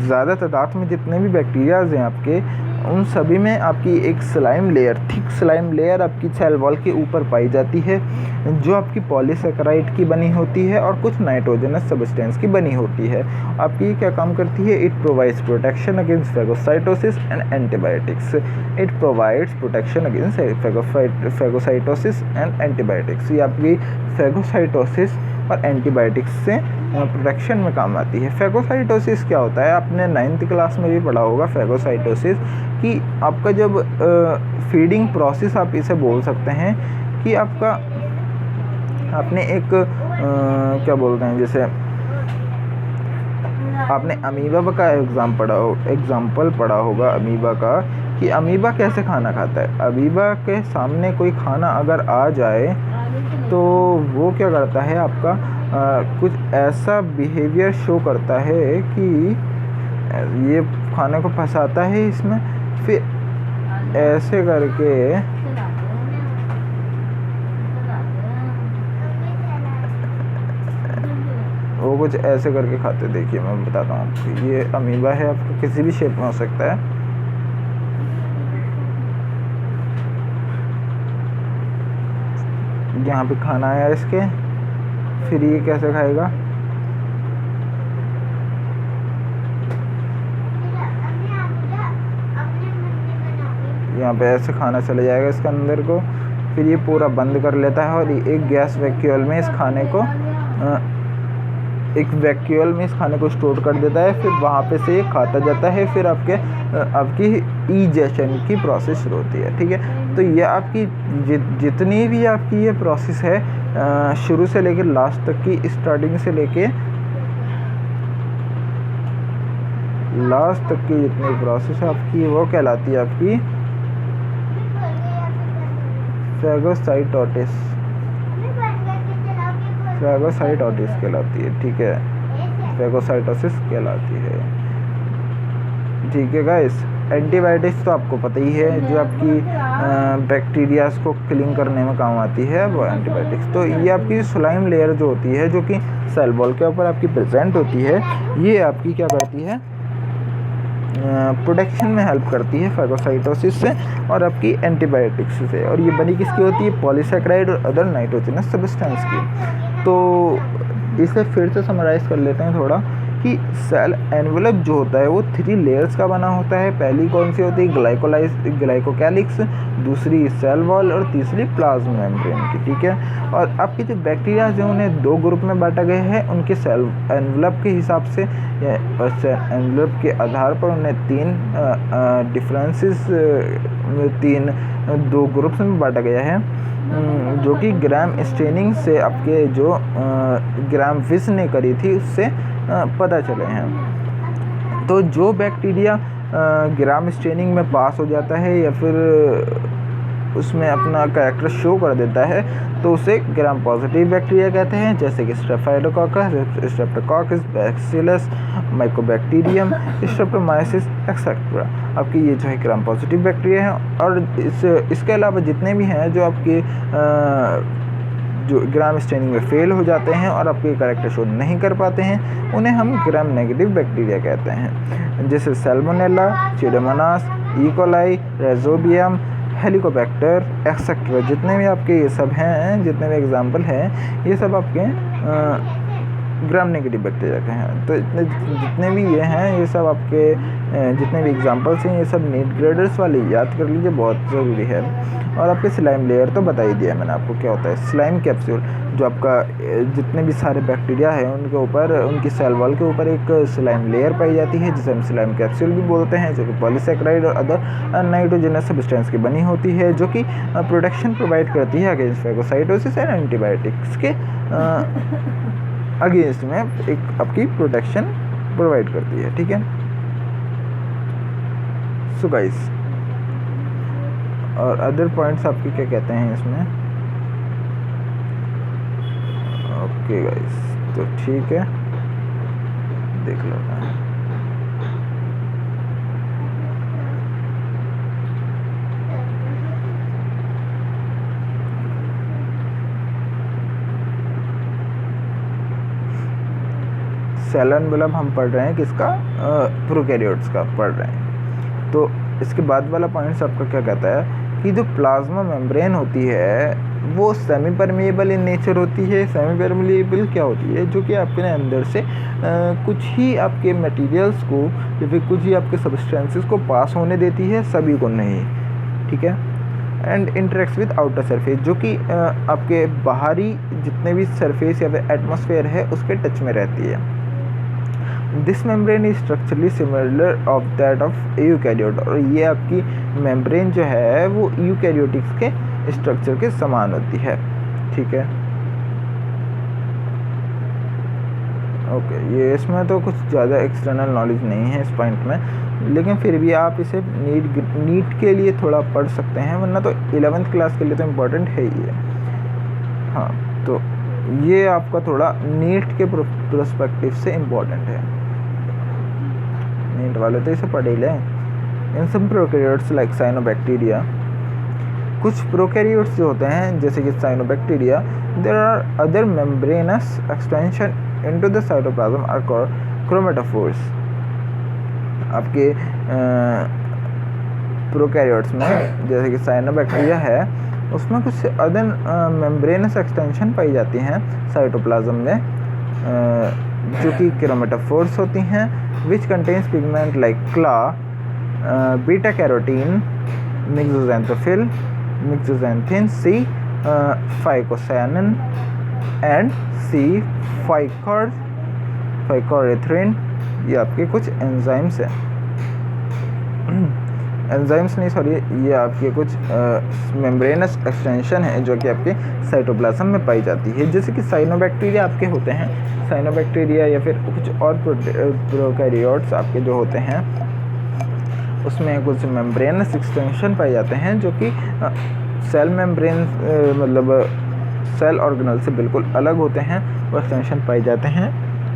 ज़्यादा तादाद में जितने भी बैक्टीरियाज़ हैं आपके, उन सभी में आपकी एक slime layer, thick slime layer आपकी सेल वॉल के ऊपर पाई जाती है, जो आपकी पॉलीसेकेराइड की बनी होती है और कुछ नाइट्रोजनस सब्सटेंस की बनी होती है। आपकी ये क्या काम करती है? It provides protection against phagocytosis and antibiotics. It provides protection against phagocytosis and antibiotics. ये आपकी फेगोसाइटोसिस और एंटीबायोटिक्स से प्रोटेक्शन में काम आती है। फेगोसाइटोसिस क्या होता है? आपने 9th क्लास में भी पढ़ा होगा फेगोसाइटोसिस, कि आपका जब फीडिंग प्रोसेस आप इसे बोल सकते हैं कि आपका आपने एक क्या बोलते हैं, जैसे आपने अमीबा का एग्जाम्पल पढ़ा होगा अमीबा का, कि अमीबा कैसे खाना खाता है। अमीबा के सामने कोई खाना अगर आ जाए तो वो क्या करता है, आपका कुछ ऐसा बिहेवियर शो करता है कि ये खाने को फंसाता है इसमें, फिर ऐसे करके वो कुछ ऐसे करके खाते। देखिए मैं बताता हूँ आपको, ये अमीबा है, आपको किसी भी शेप में हो सकता है। यहाँ पे खाना आया इसके, फिर ये कैसे खाएगा? यहाँ पे ऐसे खाना चला जाएगा इसके अंदर को, फिर ये पूरा बंद कर लेता है और एक गैस वैक्यूल में इस खाने को स्टोर कर देता है। फिर वहाँ पे से ये खाता जाता है, फिर आपकी ईजेशन की प्रोसेस शुरू होती है। ठीक है, तो ये आपकी जितनी भी आपकी ये प्रोसेस है, शुरू से लेकर लास्ट तक की, स्टार्टिंग से लेके लास्ट तक की जितनी प्रोसेस है आपकी, वो कहलाती है आपकी फेगोसाइटोसिस कहलाती है। ठीक है, फेगोसाइटोसिस कहलाती है। ठीक है गाइस, एंटीबायोटिक्स तो आपको पता ही है, जो आपकी बैक्टीरियाज को किलिंग करने में काम आती है, वो एंटीबायोटिक्स। तो ये आपकी स्लाइम लेयर जो होती है, जो कि सेल वॉल के ऊपर आपकी प्रेजेंट होती है, ये आपकी क्या करती है? प्रोटेक्शन में हेल्प करती है फेगोसाइटोसिस से और आपकी एंटीबायोटिक्स से। और ये बनी किसकी होती है? पॉलीसेकेराइड और अदर नाइट्रोजनस सब्सटेंस की। तो इसे फिर से समराइज़ कर लेते हैं थोड़ा, कि सेल एनवेलप जो होता है वो 3 लेयर्स का बना होता है। पहली कौन सी होती है? ग्लाइकोकैलिक्स, दूसरी सेल वॉल और तीसरी प्लाज्मा मेम्ब्रेन की। ठीक है, और आपके जो बैक्टीरिया हैं उन्हें 2 ग्रुप में बांटा गया है, उनके सेल एनवेलप के हिसाब से, एनवेलप के आधार पर उन्हें 2 ग्रुप्स में बांटा गया है, जो कि ग्राम स्टेनिंग से आपके जो ग्राम विस ने करी थी उससे पता चले हैं। तो जो बैक्टीरिया ग्राम स्टेनिंग में पास हो जाता है या फिर उसमें अपना कैरेक्टर शो कर देता है, तो उसे ग्राम पॉजिटिव बैक्टीरिया कहते हैं, जैसे कि Streptococcus, bacillus, Mycobacterium, Streptomyces etcetera. आपकी ये जो है ग्राम पॉजिटिव बैक्टीरिया हैं। और इसके अलावा जितने भी हैं जो आपके जो ग्राम स्टेनिंग में फेल हो जाते हैं और आपके कैरेक्टर शो नहीं कर पाते हैं, उन्हें हम ग्राम नेगेटिव बैक्टीरिया कहते हैं, जैसे Salmonella, Pseudomonas, E coli, Rhizobium, Helicobacter etcetera. जितने भी आपके ये सब हैं, जितने भी एग्जाम्पल हैं, ये सब आपके ग्राम नेगेटिव बैक्टीरिया के हैं। तो जितने भी ये हैं, ये सब आपके जितने भी एग्जांपल्स हैं, ये सब नीट ग्रेडर्स वाले याद कर लीजिए, बहुत ज़रूरी है। और आपके स्लाइम लेयर तो बता ही दिया मैंने आपको क्या होता है। स्लाइम कैप्सूल, जो आपका जितने भी सारे बैक्टीरिया हैं उनके ऊपर, उनकी सेल वॉल के ऊपर एक स्लाइम लेयर पाई जाती है, जिसे हम स्लाइम कैप्सूल भी बोलते हैं, जो कि पॉलीसेकेराइड और अदर नाइट्रोजनस सब्सटेंस की बनी होती है, जो कि प्रोटेक्शन प्रोवाइड करती है अगेंस्ट फेगोसाइटोसिस एंड एंटीबायोटिक्स के अगेंस्ट में एक आपकी प्रोटेक्शन प्रोवाइड करती है। ठीक है, सो गाइस, और अदर पॉइंट्स आपके क्या कहते हैं इसमें? ओके गाइस, तो ठीक है, देख लो। सेल एनवेलप हम पढ़ रहे हैं किसका, प्रोकैरियोट्स का पढ़ रहे हैं। तो इसके बाद वाला पॉइंट्स आपका क्या कहता है कि जो प्लाज्मा मेम्ब्रेन होती है वो सेमी परमेएबल इन नेचर होती है। सेमी परमेएबल क्या होती है, जो कि आपके अंदर से कुछ ही आपके मटेरियल्स को या फिर कुछ ही आपके सब्सटेंसेस को पास होने देती है, सभी को नहीं, ठीक है। And interacts with outer surface, जो कि आपके बाहरी जितने भी सरफेस या फिर एटमॉस्फेयर है उसके टच में रहती है। This membrane is structurally similar of that of eukaryote, और ये आपकी मेम्ब्रेन जो है वो यूकैरियोटिक्स के स्ट्रक्चर के समान होती है, ठीक है। ओके, ये इसमें तो कुछ ज़्यादा एक्सटर्नल नॉलेज नहीं है इस पॉइंट में, लेकिन फिर भी आप इसे नीट के लिए थोड़ा पढ़ सकते हैं, वरना तो 11th क्लास के लिए तो इम्पोर्टेंट है ही है। हाँ, तो ये आपका थोड़ा नीट के पर्सपेक्टिव से इम्पोर्टेंट है। नीट वाले तो इसे पढ़ ही लें। In some prokaryotes like cyanobacteria, कुछ प्रोकैरियोट्स जो होते हैं जैसे कि cyanobacteria, there are other membranous extension into the cytoplasm are called chromatophores. आपके प्रोकैरियोट्स में जैसे कि साइनोबैक्टीरिया है, उसमें कुछ अदर मेम्ब्रेनस एक्सटेंशन पाई जाती हैं साइटोप्लाज्म में, जो कि क्रोमेटोफोर्स होती हैं, विच कंटेन्स पिगमेंट लाइक क्ला, बीटा कैरोटीन, मिक्सोजैंथोफिल, मिक्सोजैंथिन, सी फाइकोसायनिन एंड सी फाइकोरेथ्रिन। ये आपके कुछ एंजाइम्स हैं, एंजाइम्स नहीं सॉरी, ये आपके कुछ मेम्ब्रेनस एक्सटेंशन है जो कि आपके साइटोप्लाज्म में पाई जाती है। जैसे कि साइनोबैक्टीरिया आपके होते हैं, साइनोबैक्टीरिया या फिर कुछ और प्रोकैरियोट्स आपके जो होते हैं उसमें कुछ मेम्ब्रेनस एक्सटेंशन पाए जाते हैं जो कि सेल मेम्ब्रेन मतलब सेल ऑर्गेनल से बिल्कुल अलग होते हैं, वो एक्सटेंशन पाए जाते हैं।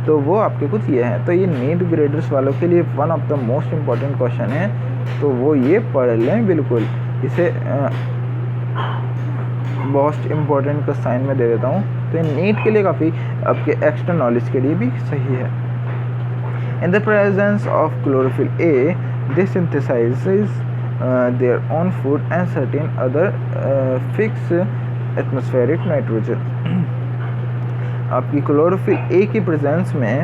तो वो आपके कुछ ये हैं। तो ये नीट ग्रेडर्स वालों के लिए one of the most important question है, तो वो ये पढ़ लें बिल्कुल। इसे मोस्ट इम्पॉर्टेंट का साइन में दे देता हूँ। तो ये नीट के लिए काफ़ी आपके एक्स्ट्रा नॉलेज के लिए भी सही है। In the presence of chlorophyll A, they synthesises their own food and certain other fix atmospheric nitrogen. आपकी क्लोरोफिल ए की प्रेजेंस में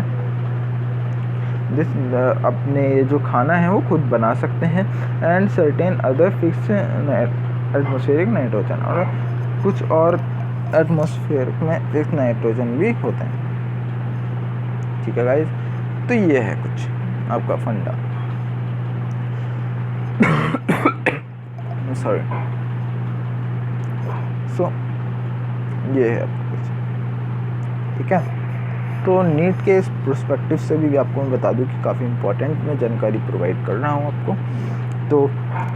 अपने जो खाना है वो खुद बना सकते हैं, and certain other fix atmospheric nitrogen, और कुछ और एटमॉस्फेयर में फिक्स नाइट्रोजन भी होते हैं, ठीक है गाइस। तो ये है कुछ आपका फंडा। सॉरी, सो ये है आपका कुछ, ठीक है। तो नीट के इस पर्सपेक्टिव से भी आपको मैं बता दूं कि काफ़ी इंपॉर्टेंट मैं जानकारी प्रोवाइड कर रहा हूं आपको। तो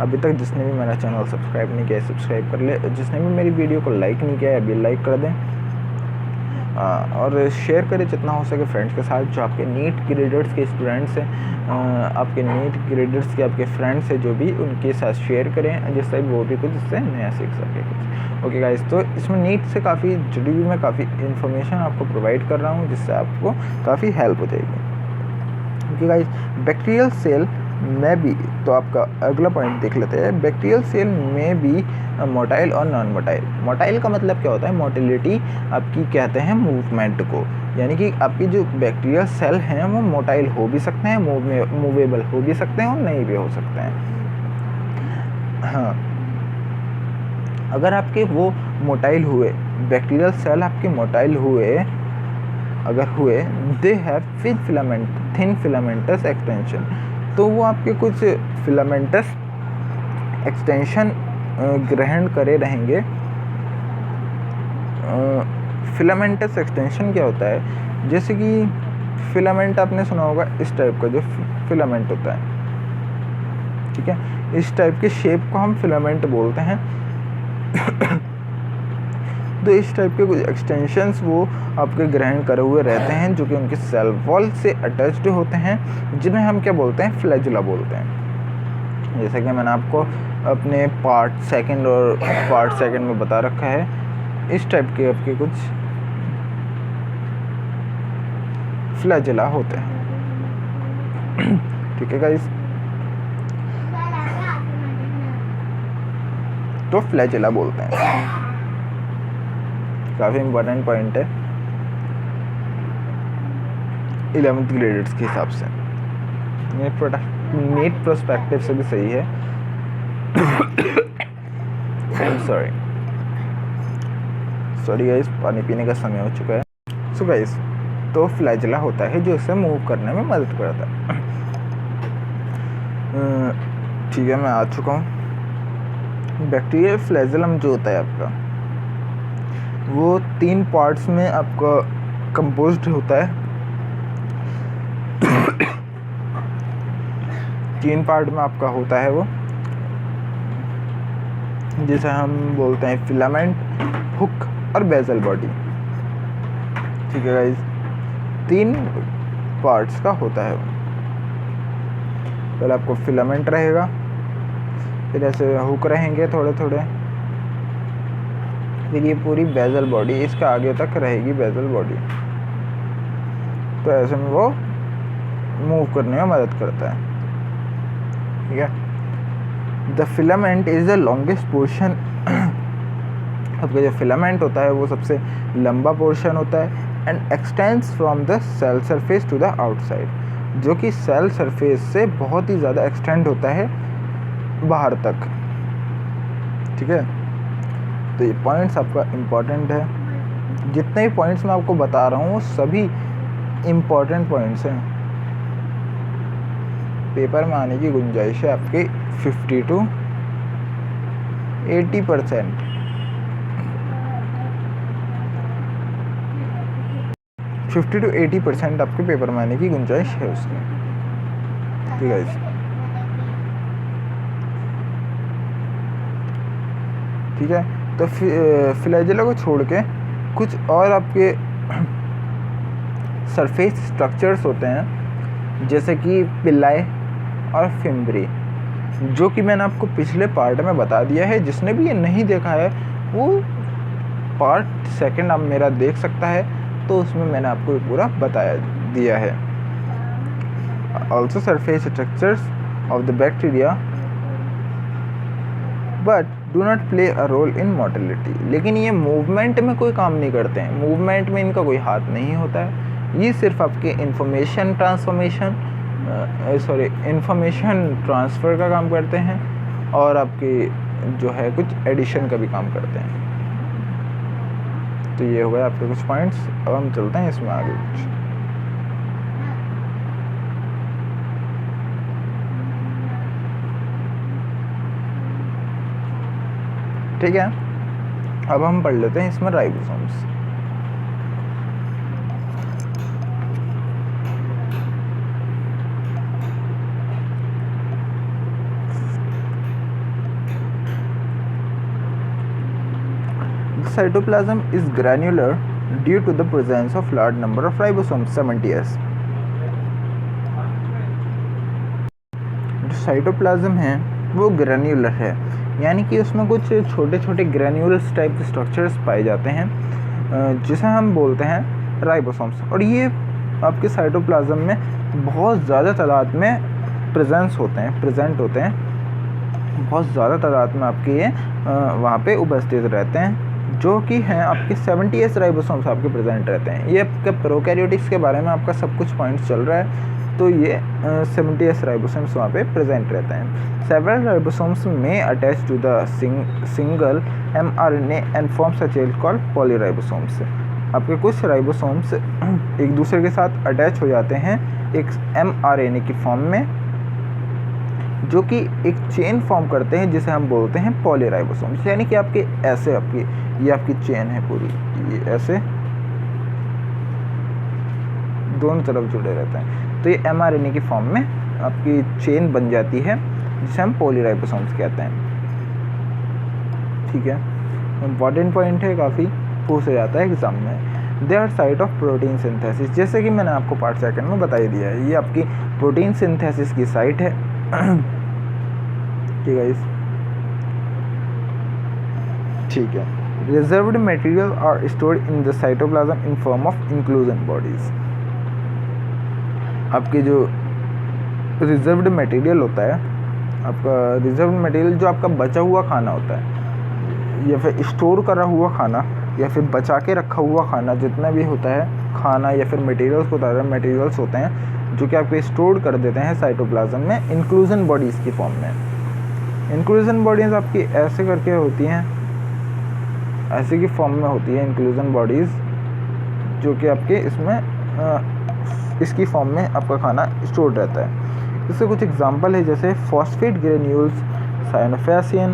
अभी तक जिसने भी मेरा चैनल सब्सक्राइब नहीं किया है सब्सक्राइब कर ले, जिसने भी मेरी वीडियो को लाइक नहीं किया है अभी लाइक कर दें, और शेयर करें जितना हो सके फ्रेंड्स के साथ जो आपके नीट ग्रेडर्स के स्टूडेंट्स हैं, आपके नीट ग्रेडर्स के आपके फ्रेंड्स हैं जो भी, उनके साथ शेयर करें जिससे वो भी कुछ इससे नया सीख सके कुछ। ओके गाइस, तो इसमें नीट से काफ़ी जुड़ी हुई मैं काफ़ी इन्फॉर्मेशन आपको प्रोवाइड कर रहा हूँ जिससे आपको काफ़ी हेल्प हो जाएगी। ओके गाइस, बैक्टीरियल सेल में भी, तो आपका अगला पॉइंट देख लेते हैं। बैक्टीरियल सेल में भी मोटाइल और नॉन मोटाइल। मोटाइल का मतलब क्या होता है, मोटिलिटी आपकी कहते हैं मूवमेंट को, यानी कि आपकी जो बैक्टीरियल सेल हैं वो मोटाइल हो भी सकते हैं, मूवेबल हो भी सकते हैं और नहीं भी हो सकते हैं। हाँ, अगर आपके वो मोटाइल हुए, बैक्टीरियल सेल आपके मोटाइल हुए अगर हुए, they have thin filamentous extension, तो वो आपके कुछ फिलामेंटस एक्सटेंशन ग्रहण करे रहेंगे। फिलामेंटस एक्सटेंशन क्या होता है, जैसे कि फिलामेंट आपने सुना होगा इस टाइप का जो फिलामेंट होता है, ठीक है, इस टाइप के शेप को हम फिलामेंट बोलते हैं। तो इस टाइप के कुछ एक्सटेंशंस वो आपके ग्रहण करे हुए रहते हैं जो कि उनके सेल वॉल से अटैच्ड होते हैं, जिन्हें हम क्या बोलते हैं, फ्लैजुला बोलते हैं। जैसा कि मैंने आपको अपने पार्ट सेकंड में बता रखा है, इस टाइप के आपके कुछ फ्लैजेला होते हैं। ठीक है गाइस, तो फ्लैजेला बोलते हैं। काफ़ी इंपॉर्टेंट पॉइंट है 11th ग्रेड्स के हिसाब से, नीट प्रोस्पेक्टिव से भी सही है। सॉरी गाइस, पानी पीने का समय हो चुका है। सो गाइस, तो फ्लैजेला होता है जो इसे मूव करने में मदद करता है। ठीक है, मैं आ चुका हूँ। बैक्टीरियल फ्लैजेलम जो होता है आपका, वो 3 पार्ट्स में आपका कंपोज्ड होता है। 3 पार्ट में आपका होता है वो, जिसे हम बोलते हैं फिलामेंट, हुक और बेजल बॉडी। ठीक है गाइस, 3 पार्ट्स का होता है वो। पहले आपको फिलामेंट रहेगा, फिर ऐसे हुक रहेंगे थोड़े थोड़े, फिर ये पूरी बेजल बॉडी, इसका आगे तक रहेगी बेजल बॉडी। तो ऐसे में वो मूव करने में मदद करता है। ठीक है, the filament is the longest portion. आपका जो फिलामेंट होता है वो सबसे लंबा पोर्शन होता है, and extends from the cell surface to the outside, जो कि सेल सरफेस से बहुत ही ज़्यादा एक्सटेंड होता है बाहर तक। ठीक है, तो ये पॉइंट्स आपका इम्पॉर्टेंट है। जितने भी पॉइंट्स मैं आपको बता रहा हूँ वो सभी इम्पॉर्टेंट पॉइंट्स हैं। पेपर में आने की गुंजाइश है आपकी 50 to 80%। फिफ्टी टू 80% आपके पेपर में आने की गुंजाइश है उसकी। ठीक है, ठीक है। तो फ्लैजेला को छोड़ के कुछ और आपके सरफेस स्ट्रक्चर्स होते हैं, जैसे कि पिल्लाए और फिम्ब्री, जो कि मैंने आपको पिछले पार्ट में बता दिया है। जिसने भी ये नहीं देखा है वो पार्ट 2 आप मेरा देख सकता है, तो उसमें मैंने आपको पूरा बताया दिया है। Also surface structures of the bacteria but do not play a role in motility. लेकिन ये मूवमेंट में कोई काम नहीं करते हैं, मूवमेंट में इनका कोई हाथ नहीं होता है। ये सिर्फ आपके इंफॉर्मेशन ट्रांसफ़र का काम करते हैं, और आपके जो है कुछ एडिशन का भी काम करते हैं। तो ये हो गया आपके कुछ पॉइंट्स। अब हम चलते हैं इसमें आगे कुछ। ठीक है, अब हम पढ़ लेते हैं इसमें ribosomes. Cytoplasm is granular due to the presence of large number of ribosomes 70s। जो साइटोप्लाज्म है वो ग्रैन्युलर है, यानी कि उसमें कुछ छोटे छोटे ग्रैन्यूल्स टाइप के स्ट्रक्चर्स पाए जाते हैं, जिसे हम बोलते हैं राइबोसोम्स। और ये आपके साइटोप्लाज्म में बहुत ज़्यादा तादाद में प्रेजेंट होते हैं, बहुत ज़्यादा तादाद में आपके ये वहाँ पे उपस्थित रहते हैं, जो कि हैं आपके 70s राइबोसोम्स आपके प्रेजेंट रहते हैं। ये आपके प्रोकैरियोटिक्स के बारे में आपका सब कुछ पॉइंट्स चल रहा है, तो ये 70s राइबोसोम्स वहाँ पे प्रेजेंट रहते हैं। सेवरल राइबोसोम्स में attach to the single mRNA and forms a chain called polyribosomes. आपके कुछ राइबोसोम्स एक दूसरे के साथ अटैच हो जाते हैं एक mRNA की फॉर्म में, जो कि एक चेन फॉर्म करते हैं, जिसे हम बोलते हैं पॉलीराइबोसोम्स। यानी कि आपके ऐसे ये आपकी चेन है पूरी, ये ऐसे दोनों तरफ जुड़े रहते हैं, तो ये mRNA की फॉर्म में आपकी चेन बन जाती है, जिसे हम पॉलीराइबोसोम्स कहते हैं। ठीक है, इम्पॉर्टेंट पॉइंट है, काफ़ी पूछा जाता है एग्जाम में। They are site of protein synthesis, जैसे कि मैंने आपको पार्ट 2 में बता ही दिया है, ये आपकी प्रोटीन सिंथेसिस की साइट है। ठीक है, ठीक है। Reserved material are stored in the cytoplasm in form of inclusion bodies. आपके जो रिजर्व्ड मटेरियल होता है, आपका रिजर्व्ड मटेरियल जो आपका बचा हुआ खाना होता है या फिर स्टोर करा हुआ खाना या फिर बचा के रखा हुआ खाना, जितना भी होता है खाना या फिर मटेरियल्स होते हैं जो कि आपके स्टोर कर देते हैं साइटोप्लाज्म में इंक्लूजन बॉडीज़ की फॉर्म में। इंक्लूजन बॉडीज़ आपकी ऐसे करके होती हैं, ऐसे की फॉर्म में होती है इंक्लूजन बॉडीज़, जो कि आपके इसमें इसकी फॉर्म में आपका खाना स्टोर रहता है। इससे कुछ एग्जांपल है जैसे phosphate granules, cyanophycean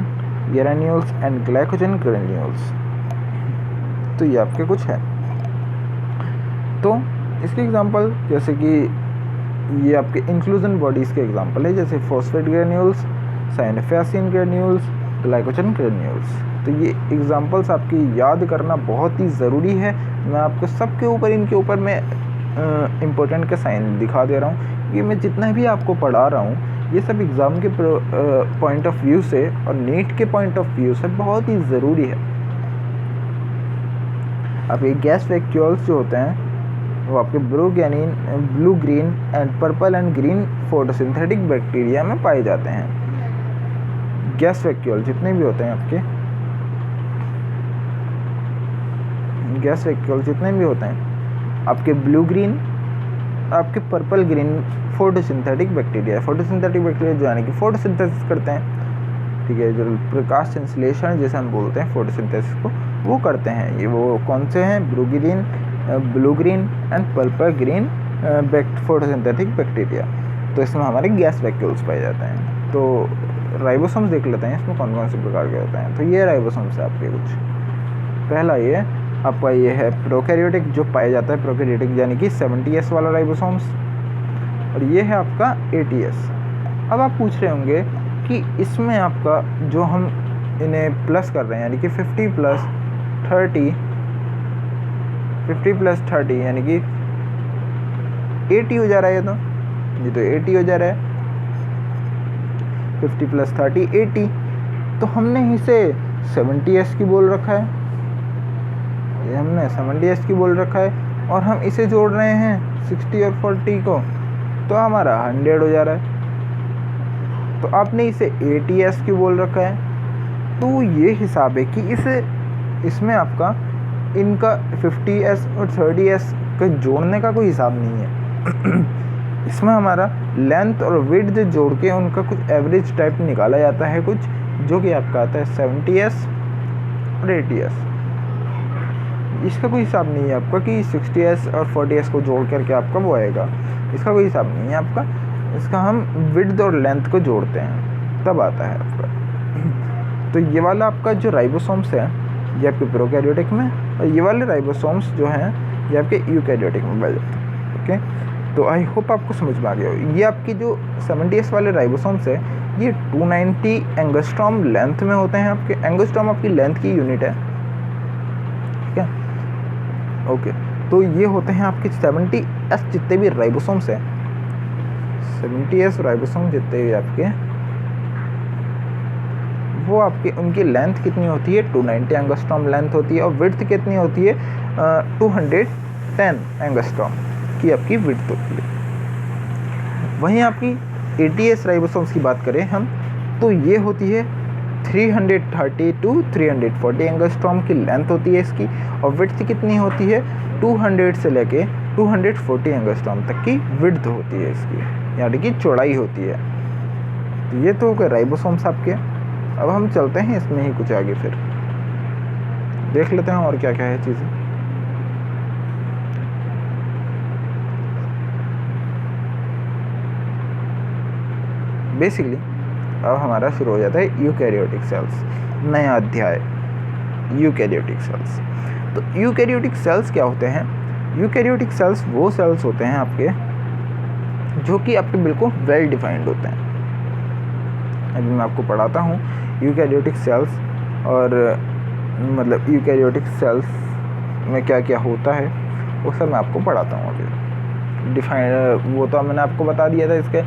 granules and glycogen granules. तो ये आपके कुछ है। तो इसके एग्जांपल जैसे कि ये आपके इंक्लूजन बॉडीज़ के एग्जांपल है, जैसे phosphate granules, cyanophycean granules, glycogen granules. तो ये एग्जांपल्स आपकी याद करना बहुत ही ज़रूरी है। मैं आपको सबके ऊपर इनके ऊपर मैं इम्पोर्टेंट के साइन दिखा दे रहा हूँ कि मैं जितना भी आपको पढ़ा रहा हूँ ये सब एग्ज़ाम के पॉइंट ऑफ व्यू से और नीट के पॉइंट ऑफ व्यू से बहुत ही ज़रूरी है। आपके गैस वैक्यूल्स जो होते हैं वो आपके blue green and purple and green photosynthetic bacteria में पाए जाते हैं। गैस वैक्यूल जितने भी होते हैं आपके ब्लू ग्रीन, आपके पर्पल ग्रीन फोटोसिंथेटिक बैक्टीरिया जो यानी कि फोटोसिंथेसिस करते हैं, ठीक है, जो प्रकाश संश्लेषण जैसे हम बोलते हैं फोटोसिंथेसिस को, वो करते हैं। ये वो कौन से हैं? Blue green and purple green photosynthetic bacteria. तो इसमें हमारे गैस वैक्यूल्स पाए जाते हैं। तो राइबोसोम्स देख लेते हैं इसमें कौन कौन से प्रकार के होते हैं। तो ये राइबोसोम्स है आपके कुछ। पहला ये आपका ये है प्रोकैरियोटिक, जो पाया जाता है प्रोकैरियोटिक यानी कि 70S वाला राइबोसोम्स, और ये है आपका 80S। अब आप पूछ रहे होंगे कि इसमें आपका जो हम इन्हें प्लस कर रहे हैं यानी कि 50 + 30 यानी कि 80 हो जा रहा है। ये तो 80 हो जा रहा है। 50 + 30 80। तो हमने इसे 70S की बोल रखा है, ये हमने 70S की बोल रखा है, और हम इसे जोड़ रहे हैं 60 और 40 को, तो हमारा 100 हो जा रहा है। तो आपने इसे 80S की बोल रखा है। तो ये हिसाब है कि इसमें आपका इनका 50S और 30S का जोड़ने का कोई हिसाब नहीं है। इसमें हमारा लेंथ और विड्थ जोड़ के उनका कुछ एवरेज टाइप निकाला जाता है कुछ, जो कि आपका आता है 70S और 80S। इसका कोई हिसाब नहीं है आपका कि 60S और 40S को जोड़ करके आपका वो आएगा, इसका कोई हिसाब नहीं है आपका। इसका हम विड्थ और लेंथ को जोड़ते हैं तब आता है आपका। तो ये वाला आपका जो राइबोसोम्स है ये आपके प्रोकैरियोटिक में, और ये वाले राइबोसोम्स जो हैं ये आपके यूकैरियोटिक में पाए जाते हैं। ओके, तो आई होप आपको समझ में आ गया हो। ये आपकी जो 70S वाले राइबोसोम्स है ये 290 एंगस्ट्रॉम लेंथ में होते हैं। आपके एंगस्ट्रॉम आपकी लेंथ की यूनिट है, ठीक है। ओके, तो ये होते हैं आपके 70S जितने भी राइबोसोम्स हैं, 70S राइबोसोम जितने भी आपके, वो आपके उनकी लेंथ कितनी होती है? 290 एंगस्ट्रॉम लेंथ होती है, और विड्थ कितनी होती है? 210 एंगस्ट्रॉम की आपकी विड्थ होती है। वहीं आपकी 80S राइबोसोम्स की बात करें हम, तो ये होती है 330 to 340 एंगस्ट्रॉम की लेंथ होती है इसकी, और विड्थ कितनी होती है? 200 से लेके 240 एंगस्ट्रॉम तक की विड्थ होती है इसकी, यानी कि चौड़ाई होती है। तो ये तो हो गए राइबोसोम्स आपके। अब हम चलते हैं इसमें ही कुछ आगे, फिर देख लेते हैं और क्या क्या है चीज़ें। बेसिकली अब हमारा शुरू हो जाता है यूकैरियोटिक सेल्स, नया अध्याय यूकैरियोटिक सेल्स। तो यूकैरियोटिक सेल्स क्या होते हैं? यूकैरियोटिक सेल्स वो सेल्स होते हैं आपके जो कि आपके बिल्कुल वेल डिफाइंड होते हैं। अभी मैं आपको पढ़ाता हूँ यूकैरियोटिक सेल्स, और मतलब यूकैरियोटिक सेल्स में क्या क्या होता है वो सब मैं आपको पढ़ाता हूँ। अभी डिफाइन वो तो मैंने आपको बता दिया था, इसके